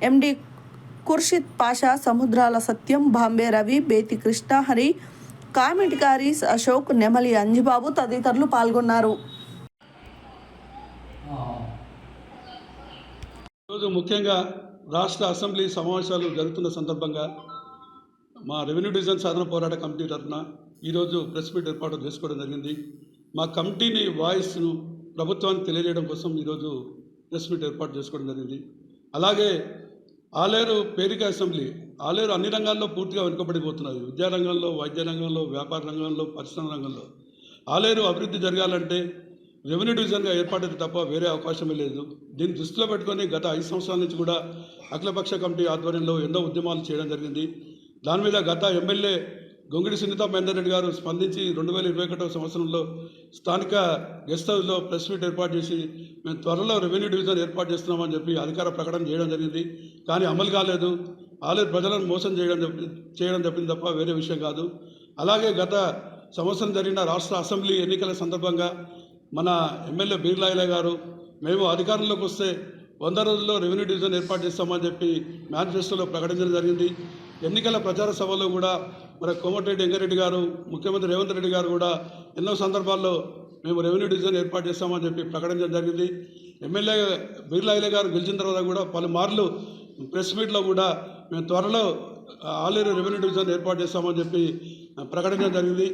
B: ఎండి ఖుర్షిద్ పాషా, సముద్రాల సత్యం, బాంబే రవి, బేతి కృష్ణహరి, కామెంటికారి అశోక్, నెమలి అంజిబాబు తదితరులు పాల్గొన్నారు.
K: ఈరోజు ముఖ్యంగా రాష్ట్ర అసెంబ్లీ సమావేశాలు జరుగుతున్న సందర్భంగా మా రెవెన్యూ డివిజన్ సాధన పోరాట కమిటీ తరఫున ఈరోజు ప్రెస్ మీట్ ఏర్పాటు చేసుకోవడం జరిగింది. మా కమిటీని వాయిస్ను ప్రభుత్వానికి తెలియజేయడం కోసం ఈరోజు ప్రెస్ మీట్ ఏర్పాటు చేసుకోవడం జరిగింది. అలాగే ఆలేరు పేరిక అసెంబ్లీ, ఆలేరు అన్ని రంగాల్లో పూర్తిగా వెనుకబడిపోతున్నది. విద్యారంగంలో, వైద్య రంగంలో, వ్యాపార రంగంలో, పరిశ్రమ రంగంలో ఆలేరు అభివృద్ధి జరగాలంటే రెవెన్యూ డివిజన్గా ఏర్పాటైతే తప్ప వేరే అవకాశమే లేదు. దీన్ని దృష్టిలో పెట్టుకొని గత 5 సంవత్సరాల నుంచి కూడా అఖిలపక్ష కమిటీ ఆధ్వర్యంలో ఎన్నో ఉద్యమాలు చేయడం జరిగింది. దాని మీద గత ఎమ్మెల్యే గొంగిడి సునీతా మహేందర్ రెడ్డి గారు స్పందించి 2021 సంవత్సరంలో స్థానిక గెస్ట్ హౌస్లో ప్రెస్ మీట్ ఏర్పాటు చేసి మేము త్వరలో రెవెన్యూ డివిజన్ ఏర్పాటు చేస్తున్నామని చెప్పి అధికార ప్రకటన చేయడం జరిగింది. కానీ అమలు కాలేదు. ఆలేరు ప్రజలను మోసం చేయడం తప్పింది తప్ప వేరే విషయం కాదు. అలాగే గత సంవత్సరం జరిగిన రాష్ట్ర అసెంబ్లీ ఎన్నికల సందర్భంగా మన ఎమ్మెల్యే బీర్లా ఐలయ్య గారు మేము అధికారంలోకి వస్తే 100 రోజుల్లో రెవెన్యూ డివిజన్ ఏర్పాటు చేస్తామని చెప్పి మేనిఫెస్టోలో ప్రకటించడం జరిగింది. ఎన్నికల ప్రచార సభలో కూడా మన కోమటిరెడ్డి వెంకరెడ్డి గారు, ముఖ్యమంత్రి రేవంత్ రెడ్డి గారు కూడా ఎన్నో సందర్భాల్లో మేము రెవెన్యూ డివిజన్ ఏర్పాటు చేస్తామని చెప్పి ప్రకటించడం జరిగింది. ఎమ్మెల్యే బీర్లా ఐలయ్య గారు గెలిచిన తర్వాత కూడా పలుమార్లు ప్రెస్ మీట్లో కూడా మేము త్వరలో ఆలేరు రెవెన్యూ డివిజన్ ఏర్పాటు చేస్తామని చెప్పి ప్రకటించడం జరిగింది.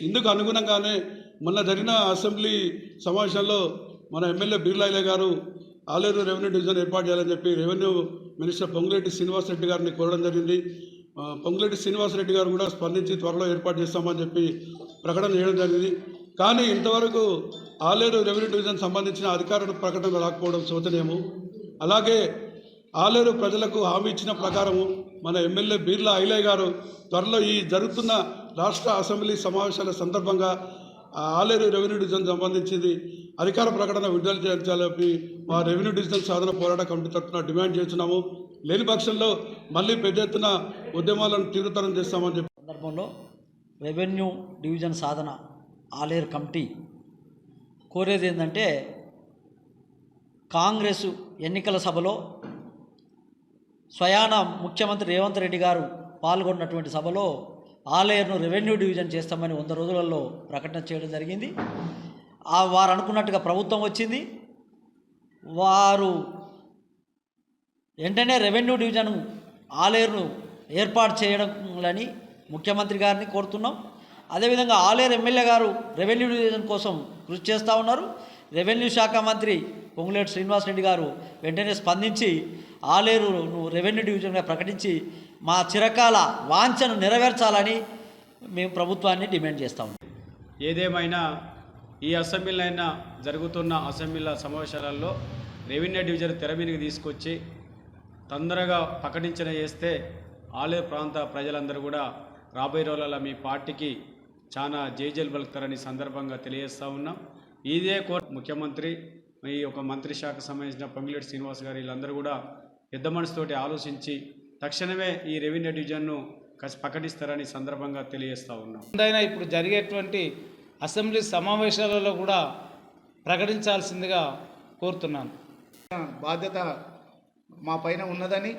K: ఇందుకు అనుగుణంగానే మొన్న జరిగిన అసెంబ్లీ సమావేశంలో మన ఎమ్మెల్యే బీర్లా ఐలయ్య గారు ఆలేరు రెవెన్యూ డివిజన్ ఏర్పాటు చేయాలని చెప్పి రెవెన్యూ మినిస్టర్ పొంగులేటి శ్రీనివాసరెడ్డి గారిని కోరడం జరిగింది. పొంగులేటి శ్రీనివాసరెడ్డి గారు కూడా స్పందించి త్వరలో ఏర్పాటు చేస్తామని చెప్పి ప్రకటన చేయడం జరిగింది. కానీ ఇంతవరకు ఆలేరు రెవెన్యూ డివిజన్ సంబంధించిన అధికార ప్రకటన రాకపోవడం శోచనీయము. అలాగే ఆలేరు ప్రజలకు హామీ ఇచ్చిన ప్రకారము మన ఎమ్మెల్యే బీర్లా ఐలయ్య గారు త్వరలో ఈ జరుగుతున్న రాష్ట్ర అసెంబ్లీ సమావేశాల సందర్భంగా ఆలేరు రెవెన్యూ డివిజన్ సంబంధించింది అధికార ప్రకటన విడుదల చేయాలని మా రెవెన్యూ డివిజన్ సాధన పోరాట కమిటీ తరఫున డిమాండ్ చేస్తున్నాము. లేని పక్షంలో మళ్ళీ పెద్ద ఎత్తున ఉద్యమాలను తీవ్రతరం చేస్తామని చెప్పి
L: సందర్భంలో రెవెన్యూ డివిజన్ సాధన ఆలేరు కమిటీ కోరేది ఏంటంటే, కాంగ్రెస్ ఎన్నికల సభలో స్వయాన ముఖ్యమంత్రి రేవంత్ రెడ్డి గారు పాల్గొన్నటువంటి సభలో ఆలేరును రెవెన్యూ డివిజన్ చేస్తామని 100 రోజులలో ప్రకటన చేయడం జరిగింది. వారు అనుకున్నట్టుగా ప్రభుత్వం వచ్చింది. వారు వెంటనే రెవెన్యూ డివిజన్ ఆలేరును ఏర్పాటు చేయడాలని ముఖ్యమంత్రి గారిని కోరుతున్నాం. అదేవిధంగా ఆలేరు ఎమ్మెల్యే గారు రెవెన్యూ డివిజన్ కోసం కృషి చేస్తూ ఉన్నారు. రెవెన్యూ శాఖ మంత్రి పొంగులేటి శ్రీనివాసరెడ్డి గారు వెంటనే స్పందించి ఆలేరును రెవెన్యూ డివిజన్గా ప్రకటించి మా చిరకాల వాంఛను నెరవేర్చాలని మేము ప్రభుత్వాన్ని డిమాండ్ చేస్తాం.
M: ఏదేమైనా ఈ అసెంబ్లీలైనా జరుగుతున్న అసెంబ్లీల సమావేశాలలో రెవెన్యూ డివిజన్ తెర మీదకి తీసుకొచ్చి తొందరగా ప్రకటించిన చేస్తే ఆలేరు ప్రాంత ప్రజలందరూ కూడా రాబోయే రోజులలో మీ పార్టీకి చాలా జైజలు పలుకుతారని సందర్భంగా తెలియజేస్తూ ఉన్నాం. ఇదే ముఖ్యమంత్రి, ఈ ఒక మంత్రి శాఖకు సంబంధించిన పొంగులేటి శ్రీనివాస్ గారు వీళ్ళందరూ కూడా పెద్ద మనసుతోటి ఆలోచించి తక్షణమే ఈ రెవెన్యూ డివిజన్ను ప్రకటిస్తారని సందర్భంగా తెలియజేస్తూ ఉన్నాం.
N: ఇప్పుడు జరిగేటువంటి అసెంబ్లీ సమావేశాలలో కూడా ప్రకటించాల్సిందిగా
M: కోరుతున్నాను.
C: బాధ్యత మా పైన ఉన్నదని,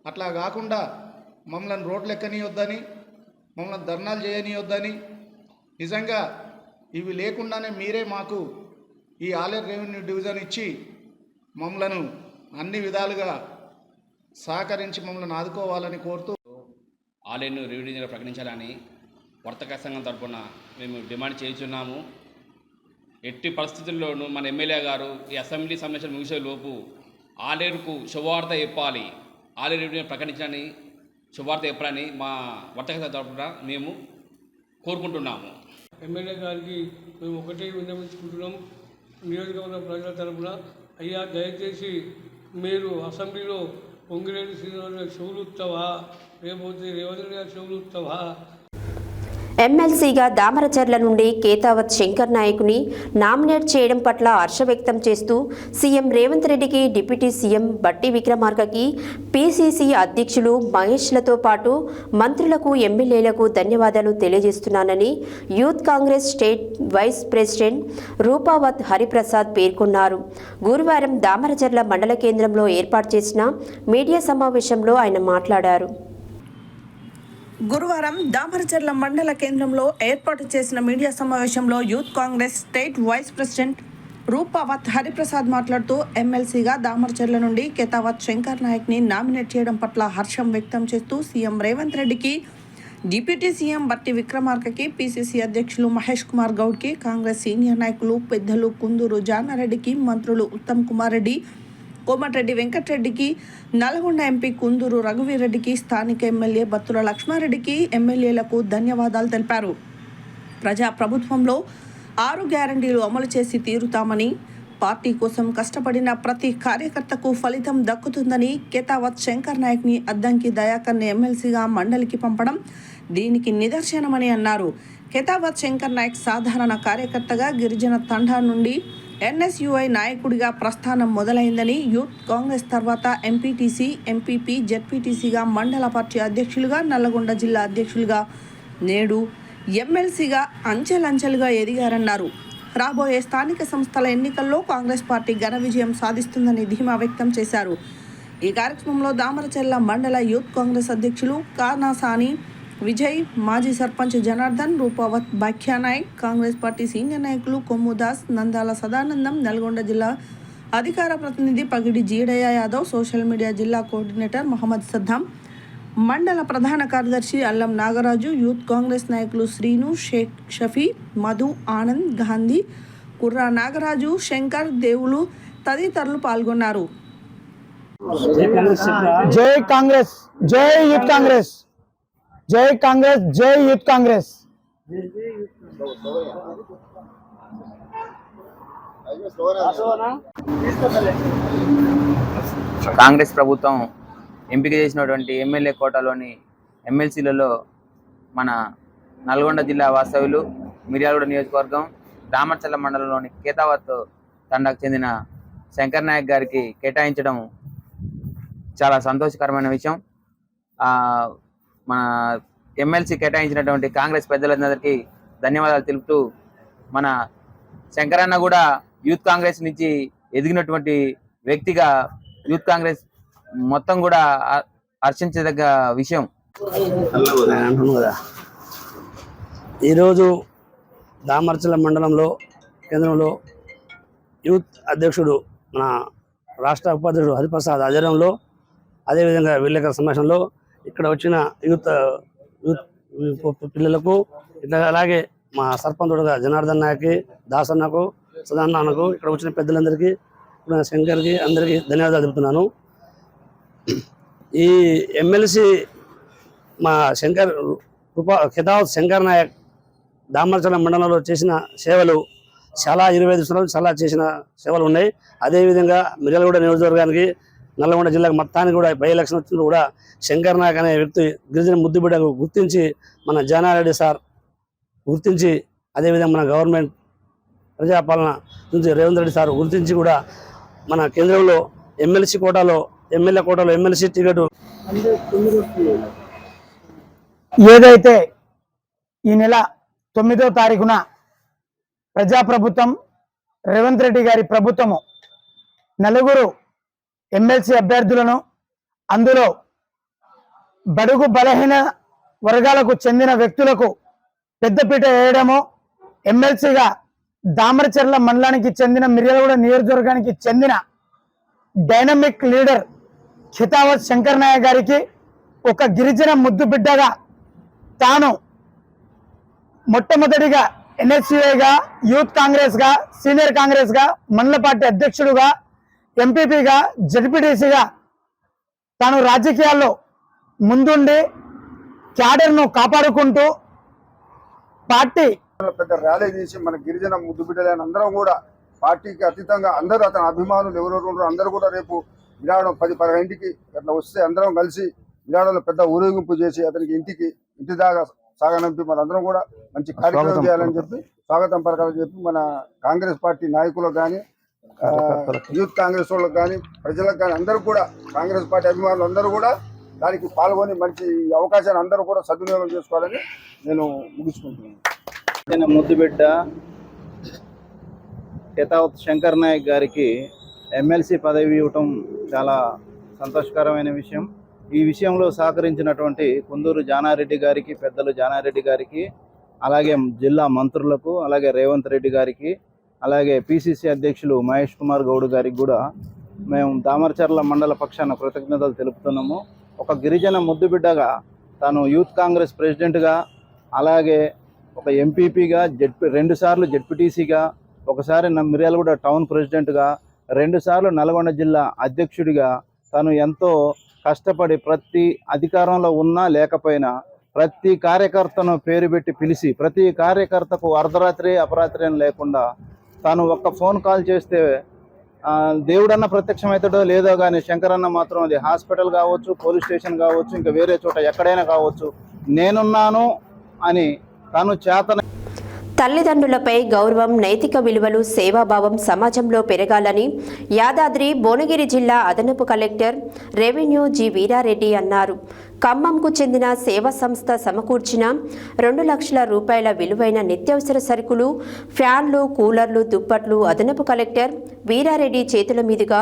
C: అట్లా కాకుండా మమ్మల్ని రోడ్లు ఎక్కనియొద్దని, మమ్మల్ని ధర్నాలు చేయనియొద్దని, నిజంగా ఇవి లేకుండానే మీరే మాకు ఈ ఆలేరు రెవెన్యూ డివిజన్ ఇచ్చి మమ్మలను అన్ని విధాలుగా సహకరించి మమ్మల్ని ఆదుకోవాలని కోరుతూ
N: ఆలేరును రెవెన్యూ డివిజన్గా ప్రకటించాలని వర్తక సంఘం తరఫున మేము డిమాండ్ చేస్తున్నాము. ఎట్టి పరిస్థితుల్లోనూ మన ఎమ్మెల్యే గారు ఈ అసెంబ్లీ సమావేశం ముగిసే లోపు ఆలేరుకు శుభవార్త చెప్పాలి, ఆలేరు రెవెన్యూ ప్రకటించాలని శుభవార్త చెప్పాలని మా వర్తక సంఘం తరఫున మేము కోరుకుంటున్నాము.
O: ఎమ్మెల్యే గారికి మేము ఒకటే విన్నవించుకుంటున్నాం, నియోజకవర్గ ప్రజల తరఫున, అయ్యా దయచేసి మీరు అసెంబ్లీలో పొంగిరెడ్డి శ్రీనివాస చెవులుస్తావా, లేకపోతే రేవంత్ రెడ్డి గారు చెవులుస్తావా.
A: ఎమ్మెల్సీగా దామరచర్ల నుండి కేతావత్ శంకర్ నాయక్ని నామినేట్ చేయడం పట్ల హర్ష వ్యక్తం చేస్తూ సీఎం రేవంత్ రెడ్డికి, డిప్యూటీ సీఎం బట్టి విక్రమార్కకి, పీసీసీ అధ్యక్షులు మహేష్లతో పాటు మంత్రులకు, ఎమ్మెల్యేలకు ధన్యవాదాలు తెలియజేస్తున్నానని youth Congress state vice president Rupavath Hariprasad పేర్కొన్నారు. గురువారం దామరచర్ల మండల కేంద్రంలో ఏర్పాటు చేసిన మీడియా సమావేశంలో ఆయన మాట్లాడారు.
B: గురువారం దామరచర్ల మండల కేంద్రంలో ఏర్పాటు చేసిన మీడియా సమావేశంలో youth Congress state vice president Rupavath Hariprasad మాట్లాడుతూ ఎమ్మెల్సీగా దామరచర్ల నుండి కేతావత్ శంకర్ నాయక్ని నామినేట్ చేయడం పట్ల హర్షం వ్యక్తం చేస్తూ సీఎం రేవంత్ రెడ్డికి, డిప్యూటీ సీఎం బట్టి విక్రమార్కకి, పీసీసీ అధ్యక్షులు మహేష్ కుమార్ గౌడ్కి, కాంగ్రెస్ సీనియర్ నాయకులు పెద్దలు కుందూరు జానారెడ్డికి, మంత్రులు ఉత్తమ్ కుమార్ రెడ్డి, కోమటిరెడ్డి వెంకటరెడ్డికి, నల్గొండ ఎంపీ కుందూరు రఘువీరెడ్డికి, స్థానిక ఎమ్మెల్యే బత్తుల లక్ష్మారెడ్డికి, ఎమ్మెల్యేలకు ధన్యవాదాలు తెలిపారు. ప్రజా ప్రభుత్వంలో 6 గ్యారంటీలు అమలు చేసి తీరుతామని, పార్టీ కోసం కష్టపడిన ప్రతి కార్యకర్తకు ఫలితం దక్కుతుందని, కేతావత్ శంకర్ నాయక్ని అద్దంకి దయాకర్ని ఎమ్మెల్సీగా మండలికి పంపడం దీనికి నిదర్శనమని అన్నారు. కేతావత్ శంకర్ నాయక్ సాధారణ కార్యకర్తగా గిరిజన తండా నుండి ఎన్ఎస్యుఐ నాయకుడిగా ప్రస్థానం మొదలైందని, యూత్ కాంగ్రెస్ తర్వాత ఎంపీటీసీ, ఎంపీపీ, జెడ్పీటీసీగా, మండల పార్టీ అధ్యక్షులుగా, నల్లగొండ జిల్లా అధ్యక్షులుగా, నేడు ఎమ్మెల్సీగా అంచెలంచెలుగా ఎదిగారన్నారు. రాబోయే స్థానిక సంస్థల ఎన్నికల్లో కాంగ్రెస్ పార్టీ ఘన విజయం సాధిస్తుందని ధీమా వ్యక్తం చేశారు. ఈ కార్యక్రమంలో దామరచర్ల మండల యూత్ కాంగ్రెస్ అధ్యక్షులు కానాసాని విజయ్, మాజీ సర్పంచ్ జనార్దన్, రూపావత్ భాఖ్యానాయక్, కాంగ్రెస్ పార్టీ సీనియర్ నాయకులు కొమ్ముదాస్, నందాల సదానందం, నల్గొండ జిల్లా అధికార ప్రతినిధి పగిడి జీడయ్య యాదవ్, సోషల్ మీడియా జిల్లా కోఆర్డినేటర్ మహమ్మద్ సద్దాం, మండల ప్రధాన కార్యదర్శి అల్లం నాగరాజు, యూత్ కాంగ్రెస్ నాయకులు శ్రీను, షేక్ షఫీ, మధు, ఆనంద్, గాంధీ, కుర్రా నాగరాజు, శంకర్, దేవులు తదితరులు పాల్గొన్నారు.
P: జై కాంగ్రెస్, జై యూత్ కాంగ్రెస్, జై కాంగ్రెస్, జై యూత్ కాంగ్రెస్.
Q: కాంగ్రెస్ ప్రభుత్వం ఎంపిక చేసినటువంటి ఎమ్మెల్యే కోటాలోని ఎమ్మెల్సీలలో మన నల్గొండ జిల్లా వాస్తవ్యులు, మిర్యాలగూడ నియోజకవర్గం, దామరచర్ల మండలంలోని కేతావత్ తండాకు చెందిన శంకర్ నాయక్ గారికి కేటాయించడం చాలా సంతోషకరమైన విషయం. మన ఎమ్మెల్సీ కేటాయించినటువంటి కాంగ్రెస్ పెద్దలందరికీ ధన్యవాదాలు తెలుపుతూ, మన శంకరన్న కూడా యూత్ కాంగ్రెస్ నుంచి ఎదిగినటువంటి వ్యక్తిగా యూత్ కాంగ్రెస్ మొత్తం కూడా హర్షించదగ్గ విషయం.
P: ఈరోజు దామరచర్ల మండలంలో కేంద్రంలో యూత్ అధ్యక్షుడు మన రాష్ట్ర ఉపాధ్యక్షుడు హరిప్రసాద్ ఆధ్వర్యంలో, అదేవిధంగా విలేకరుల సమావేశంలో ఇక్కడ వచ్చిన యూత్ పిల్లలకు, ఇట్లా అలాగే మా సర్పంచుడుగా జనార్దన్ నాయక్కి, దాసన్నకు, సదాన్నకు, ఇక్కడ వచ్చిన పెద్దలందరికీ, శంకర్కి, అందరికీ ధన్యవాదాలు తెలుపుతున్నాను. ఈ ఎమ్మెల్సీ మా కేతావత్ శంకర్ నాయక్ దామరచర్ల మండలంలో చేసిన సేవలు చాలా 25 సంవత్సరాలు చాలా చేసిన సేవలు ఉన్నాయి. అదేవిధంగా మిర్యాలగూడ నియోజకవర్గానికి, నల్గొండ జిల్లాకు మొత్తానికి కూడా బై ఎలక్షన్ వచ్చినప్పుడు కూడా శంకర్ నాయక్ అనే వ్యక్తి గిరిజన ముద్దుబిడ్డకు గుర్తించి, మన జానారెడ్డి సార్ గుర్తించి, అదేవిధంగా మన గవర్నమెంట్ ప్రజాపాలన నుంచి రేవంత్ రెడ్డి సార్ గుర్తించి కూడా మన కేంద్రంలో ఎమ్మెల్సీ కోటాలో, ఎమ్మెల్యే కోటాలో ఎమ్మెల్సీ టికెట్ ఏదైతే ఈ నెల 9వ తారీఖున ప్రజాప్రభుత్వం రేవంత్ రెడ్డి గారి ప్రభుత్వము
R: నలుగురు ఎమ్మెల్సీ అభ్యర్థులను, అందులో బడుగు బలహీన వర్గాలకు చెందిన వ్యక్తులకు పెద్దపీట వేయడము, ఎమ్మెల్సీగా దామరచర్ల మండలానికి చెందిన మిర్యాలగూడ నియోజకవర్గానికి చెందిన డైనమిక్ లీడర్ ఖితావత్ శంకర్ నాయక్ గారికి ఒక గిరిజన ముద్దు బిడ్డగా తాను మొట్టమొదటిగా ఎన్ఎస్యుఐగా, యూత్ కాంగ్రెస్గా, సీనియర్ కాంగ్రెస్గా, మండల పార్టీ అధ్యక్షుడుగా, ఎంపీపీగా, జడ్పీటీసీగా తాను రాజకీయాల్లో ముందుండి క్యాడర్ను కాపాడుకుంటూ పార్టీ
S: పెద్ద ర్యాలీ తీసి మన గిరిజన ముద్దు బిడ్డలైన అందరం కూడా పార్టీకి అతీతంగా అందరూ అతని అభిమానులు ఎవరెవరు ఉన్నారో అందరూ కూడా రేపు విరాడం 10-12కి అట్లా వస్తే అందరం కలిసి విరాడంలో పెద్ద ఊరేగింపు చేసి అతనికి ఇంటి దాకా సాగనంపి మనందరం కూడా మంచి కార్యక్రమం చేయాలని చెప్పి స్వాగతం పలకాలని చెప్పి మన కాంగ్రెస్ పార్టీ నాయకులకు కానీ, యూత్ కాంగ్రెస్ వాళ్ళకి కానీ, ప్రజలకు కానీ అందరూ కూడా కాంగ్రెస్ పార్టీ అభిమానులు అందరూ కూడా దానికి పాల్గొని మంచి అవకాశాన్ని అందరూ కూడా సద్వినియోగం చేసుకోవాలని నేను ముగించుకుంటున్నాను.
T: ముద్దుబిడ్డ ఖితావత్ శంకర్ నాయక్ గారికి ఎమ్మెల్సీ పదవి ఇవ్వటం చాలా సంతోషకరమైన విషయం. ఈ విషయంలో సహకరించినటువంటి కుందూరు జానారెడ్డి గారికి, పెద్దలు జానారెడ్డి గారికి, అలాగే జిల్లా మంత్రులకు, అలాగే రేవంత్ రెడ్డి గారికి, అలాగే పిసిసి అధ్యక్షులు మహేష్ కుమార్ గౌడ్ గారికి కూడా మేము దామరచర్ల మండల పక్షాన కృతజ్ఞతలు తెలుపుతున్నాము. ఒక గిరిజన ముద్దుబిడ్డగా తాను యూత్ కాంగ్రెస్ ప్రెసిడెంట్గా, అలాగే ఒక ఎంపీపీగా, 2 సార్లు జడ్పీటీసీగా, ఒకసారి మిర్యాలగూడ టౌన్ ప్రెసిడెంట్గా, 2 సార్లు నల్గొండ జిల్లా అధ్యక్షుడిగా తను ఎంతో కష్టపడి ప్రతి అధికారంలో ఉన్నా లేకపోయినా ప్రతి కార్యకర్తను పేరు పెట్టి పిలిచి ప్రతి కార్యకర్తకు అర్ధరాత్రి అపరాత్రి అని లేకుండా తాను ఒక్క ఫోన్ కాల్ చేస్తే దేవుడన్న ప్రత్యక్షమవుతాడో లేదో కానీ శంకరన్న మాత్రం అది హాస్పిటల్ కావచ్చు, పోలీస్ స్టేషన్ కావచ్చు, ఇంకా వేరే చోట ఎక్కడైనా కావచ్చు, నేనున్నాను అని తాను చేతన.
A: తల్లిదండ్రులపై గౌరవం, నైతిక విలువలు, సేవాభావం సమాజంలో పెరగాలని యాదాద్రి భువనగిరి జిల్లా అదనపు కలెక్టర్ రెవెన్యూ జి వీరారెడ్డి అన్నారు. ఖమ్మంకు చెందిన సేవా సంస్థ సమకూర్చిన 2 లక్షల రూపాయల విలువైన నిత్యావసర సరుకులు, ఫ్యాన్లు, కూలర్లు, దుప్పట్లు అదనపు కలెక్టర్ వీరారెడ్డి చేతుల మీదుగా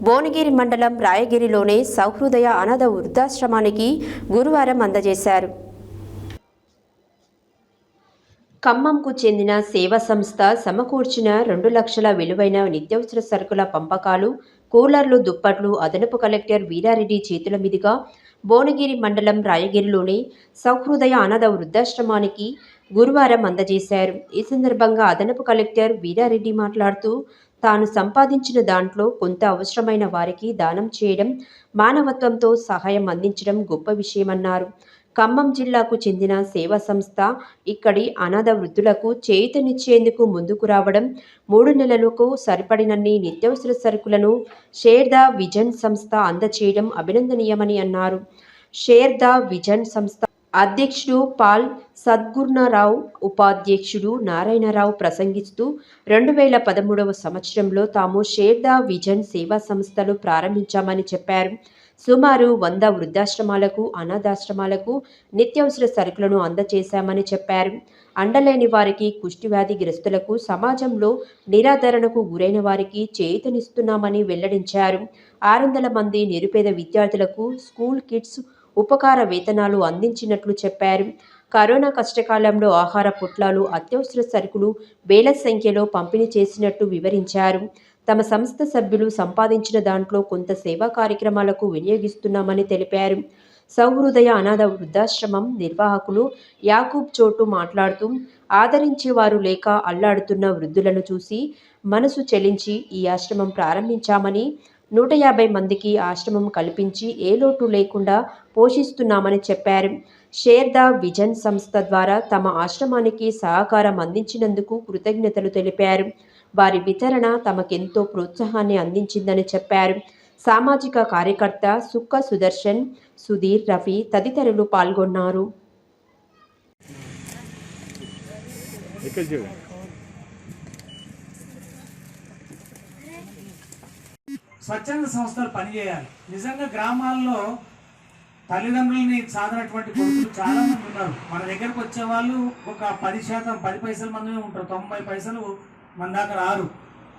A: భువనగిరి మండలం రాయగిరిలోని సహృదయ అనాథ వృద్ధాశ్రమానికి గురువారం అందజేశారు. ఖమ్మంకు చెందిన సేవా సంస్థ సమకూర్చిన 2 లక్షల విలువైన నిత్యావసర సరుకుల పంపకాలు, కూలర్లు, దుప్పట్లు అదనపు కలెక్టర్ వీరారెడ్డి చేతుల మీదుగా భువనగిరి మండలం రాయగిరిలోని సహృదయ అనాథ వృద్ధాశ్రమానికి గురువారం అందజేశారు. ఈ సందర్భంగా అదనపు కలెక్టర్ వీరారెడ్డి మాట్లాడుతూ, తాను సంపాదించిన దాంట్లో కొంత అవసరమైన వారికి దానం చేయడం, మానవత్వంతో సహాయం అందించడం గొప్ప విషయమన్నారు. ఖమ్మం జిల్లాకు చెందిన సేవా సంస్థ ఇక్కడి అనాథ వృద్ధులకు చేయూతనిచ్చేందుకు ముందుకు రావడం, 3 నెలలకు సరిపడినన్ని నిత్యావసర సరుకులను షేర్ ద విజన్ సంస్థ అందచేయడం అభినందనీయమని అన్నారు. షేర్ ద విజన్ సంస్థ అధ్యక్షుడు పాల్ సద్గురునారావు, ఉపాధ్యక్షుడు నారాయణరావు ప్రసంగిస్తూ 2013వ సంవత్సరంలో తాము షేర్ ద విజన్ సేవా సంస్థలు ప్రారంభించామని చెప్పారు. సుమారు 100 వృద్ధాశ్రమాలకు, అనాథాశ్రమాలకు నిత్యావసర సరుకులను అందజేశామని చెప్పారు. అండలేని వారికి, కుష్ఠవ్యాధిగ్రస్తులకు, సమాజంలో నిరాదరణకు గురైన వారికి చేయూతనిస్తున్నామని వెల్లడించారు. 600 మంది నిరుపేద విద్యార్థులకు స్కూల్ కిట్స్, ఉపకార వేతనాలు అందించినట్లు చెప్పారు. కరోనా కష్టకాలంలో ఆహార పొట్లాలు, అత్యవసర సరుకులు వేల సంఖ్యలో పంపిణీ చేసినట్టు వివరించారు. తమ సంస్థ సభ్యులు సంపాదించిన దాంట్లో కొంత సేవా కార్యక్రమాలకు వినియోగిస్తున్నామని తెలిపారు. సహృదయ అనాథ వృద్ధాశ్రమం నిర్వాహకులు యాకూబ్ చోటు మాట్లాడుతూ, ఆదరించేవారు లేక అల్లాడుతున్న వృద్ధులను చూసి మనసు చెలించి ఈ ఆశ్రమం ప్రారంభించామని, 150 మందికి ఆశ్రమం కల్పించి ఏ లోటు లేకుండా పోషిస్తున్నామని చెప్పారు. షేర్ ద విజన్ సంస్థ ద్వారా తమ ఆశ్రమానికి సహకారం అందించినందుకు కృతజ్ఞతలు తెలిపారు. వారి వితరణ తమకెంతో ప్రోత్సాహాన్ని అందించిందని చెప్పారు. సామాజిక కార్యకర్త సుక్క సుదర్శన్, సుధీర్, రఫీ తదితరులు పాల్గొన్నారు.
U: స్వచ్ఛంద సంస్థలు పనిచేయాలి. నిజంగా గ్రామాల్లో తల్లిదండ్రులని సాధనటువంటి కొడుకులు చాలా మంది ఉన్నారు. మన దగ్గరకు వచ్చే వాళ్ళు ఒక 10 పైసల మంది ఉంటారు. 90 పైసలు మన దాకా రారు.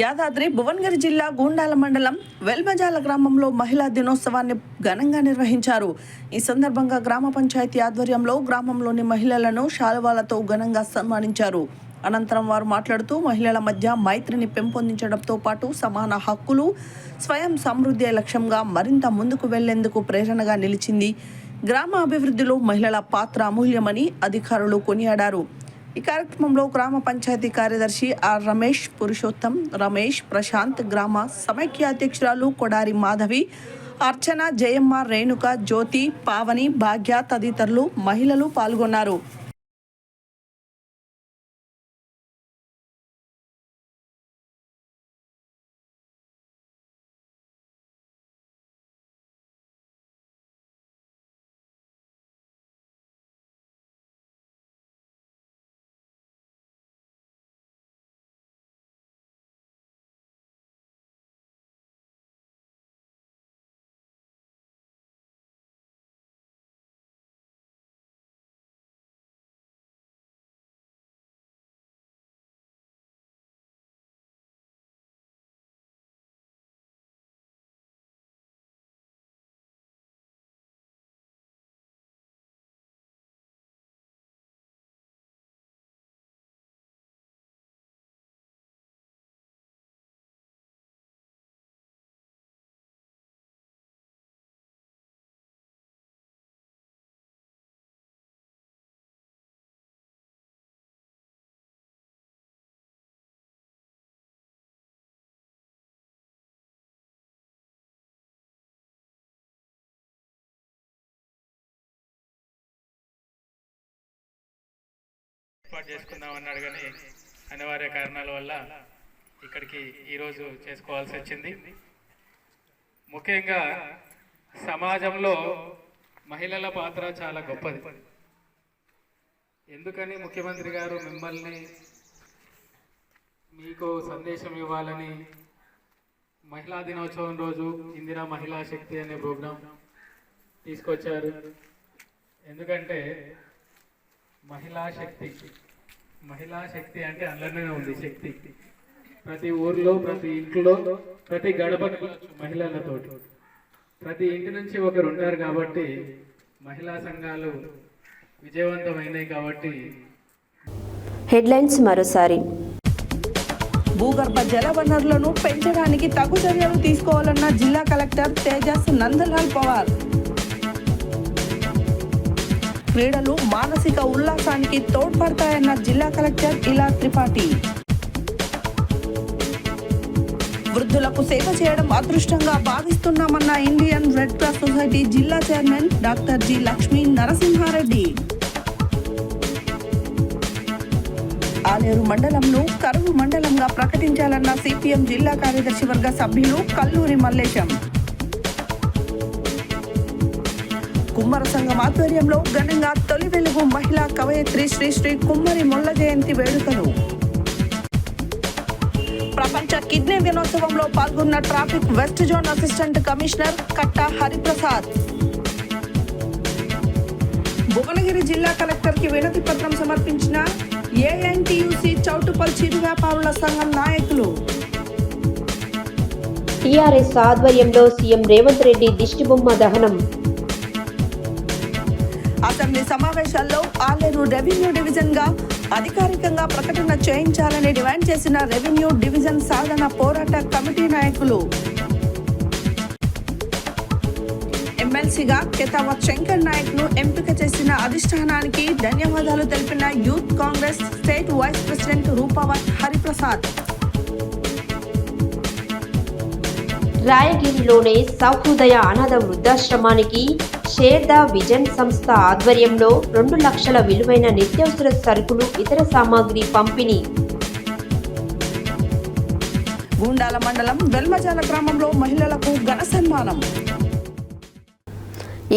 B: యాదాద్రి భువనగిరి జిల్లా గూండాల మండలం వెల్మజాల గ్రామంలో మహిళా దినోత్సవాన్ని ఘనంగా నిర్వహించారు. ఈ సందర్భంగా గ్రామ పంచాయతీ ఆధ్వర్యంలో గ్రామంలోని మహిళలను శాలువాలతో ఘనంగా సన్మానించారు. అనంతరం వారు మాట్లాడుతూ మహిళల మధ్య మైత్రిని పెంపొందించడంతో పాటు సమాన హక్కులు, స్వయం సమృద్ధి లక్ష్యంగా మరింత ముందుకు వెళ్లేందుకు ప్రేరణగా నిలిచింది. గ్రామ అభివృద్ధిలో మహిళల పాత్ర అమూల్యమని అధికారులు కొనియాడారు. ఈ కార్యక్రమంలో గ్రామ పంచాయతీ కార్యదర్శి ఆర్ రమేష్, పురుషోత్తం, రమేష్, ప్రశాంత్, గ్రామ సమైక్య అధ్యక్షురాలు కొడారి మాధవి, అర్చన, జయమ్మ, రేణుక, జ్యోతి, పావని, భాగ్య తదితరులు మహిళలు పాల్గొన్నారు.
E: ఏర్పాటు చేసుకుందాం అన్నాడు, కానీ అనివార్య కారణాల వల్ల ఇక్కడికి ఈరోజు చేసుకోవాల్సి వచ్చింది. ముఖ్యంగా సమాజంలో మహిళల పాత్ర చాలా గొప్పది. ఎందుకని ముఖ్యమంత్రి గారు మిమ్మల్ని మీకు సందేశం ఇవ్వాలని మహిళా దినోత్సవం రోజు ఇందిరా మహిళా శక్తి అనే ప్రోగ్రాం తీసుకొచ్చారు. ఎందుకంటే మహిళా శక్తి అంటే అందులోనే ఉంది శక్తి. ప్రతి ఊర్లో, ప్రతి ఇంట్లో, ప్రతి గడపకు మహిళలతో, ప్రతి ఇంటి నుంచి ఒకరు ఉంటారు. కాబట్టి మహిళా సంఘాలు విజయవంతమైనాయి. కాబట్టి
A: హెడ్లైన్స్ మరోసారి.
B: భూగర్భ జల వనరులను పెంచడానికి తగు చర్యలు తీసుకోవాలన్న జిల్లా కలెక్టర్ తేజస్ నందలాల్ పవార్. క్రీడలు మానసిక ఉల్లాసానికి తోడ్పడతాయన్న జిల్లా కలెక్టర్ ఇలా త్రిపాఠి. వృద్ధులకు సేవ చేయడం అదృష్టంగా భావిస్తున్నామన్న ఇండియన్ రెడ్ క్రాస్ సొసైటీ జిల్లా chairman doctor G Lakshmi Narasimha Reddy. Aleru మండలంను కరువు మండలంగా ప్రకటించాలన్న సిపిఎం జిల్లా కార్యదర్శి వర్గ సభ్యులు కల్లూరి మల్లేశం. కుమ్మర సంఘం ఆధ్వర్యంలో ఘనంగా తొలి వెలుగు మహిళా కవయిత్రి శ్రీ శ్రీ కుమ్మరి మొల్ల జయంతి వేడుకలు. ప్రపంచ కిడ్నీ దినోత్సవంలో పాల్గొన్న traffic west zone assistant commissioner Katta Hariprasad. Bhuvanagiri జిల్లా కలెక్టర్ కి వినతి పత్రం సమర్పించిన ఏఎన్టీయూసీ చౌటుపల్ చిరు వ్యాపారుల సంఘం నాయకులు.
A: టీఆర్ఎస్ ఆధ్వర్యంలో సీఎం రేవంత్ రెడ్డి దిష్టిబొమ్మ దహనం.
B: అసెంబ్లీ సమావేశాల్లో ఆలేరు రెవెన్యూ డివిజన్ గా అధికారికంగా ప్రకటన చేయించాలని డిమాండ్ చేసిన రెవెన్యూ డివిజన్ సాధన పోరాట కమిటీ నాయకులు. ఎమ్మెల్సీగా కెతావత్ శంకర్ నాయక్ ను ఎంపిక చేసిన అధిష్టానానికి ధన్యవాదాలు తెలిపిన youth Congress state vice president Rupavath Hariprasad.
A: రాయగిరిలోని సౌహృదయ అనాథ వృద్ధాశ్రమానికి షేర్దా విజన్ సంస్థ ఆధ్వర్యంలో 2 లక్షల విలువైన నిత్యావసర సరుకులు, ఇతర సామాగ్రి పంపిణీ.
B: గూండాల మండలం వెల్మజాల గ్రామంలో మహిళలకు ఘన సన్మానం.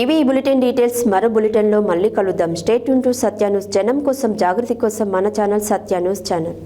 A: ఇవి ఈ బులెటిన్ డీటెయిల్స్. మరో బులెటిన్లో మళ్ళీ కలుద్దాం. Stay tune to Satya news. జనం కోసం, జాగృతి కోసం మన ఛానల్ సత్య న్యూస్ ఛానల్.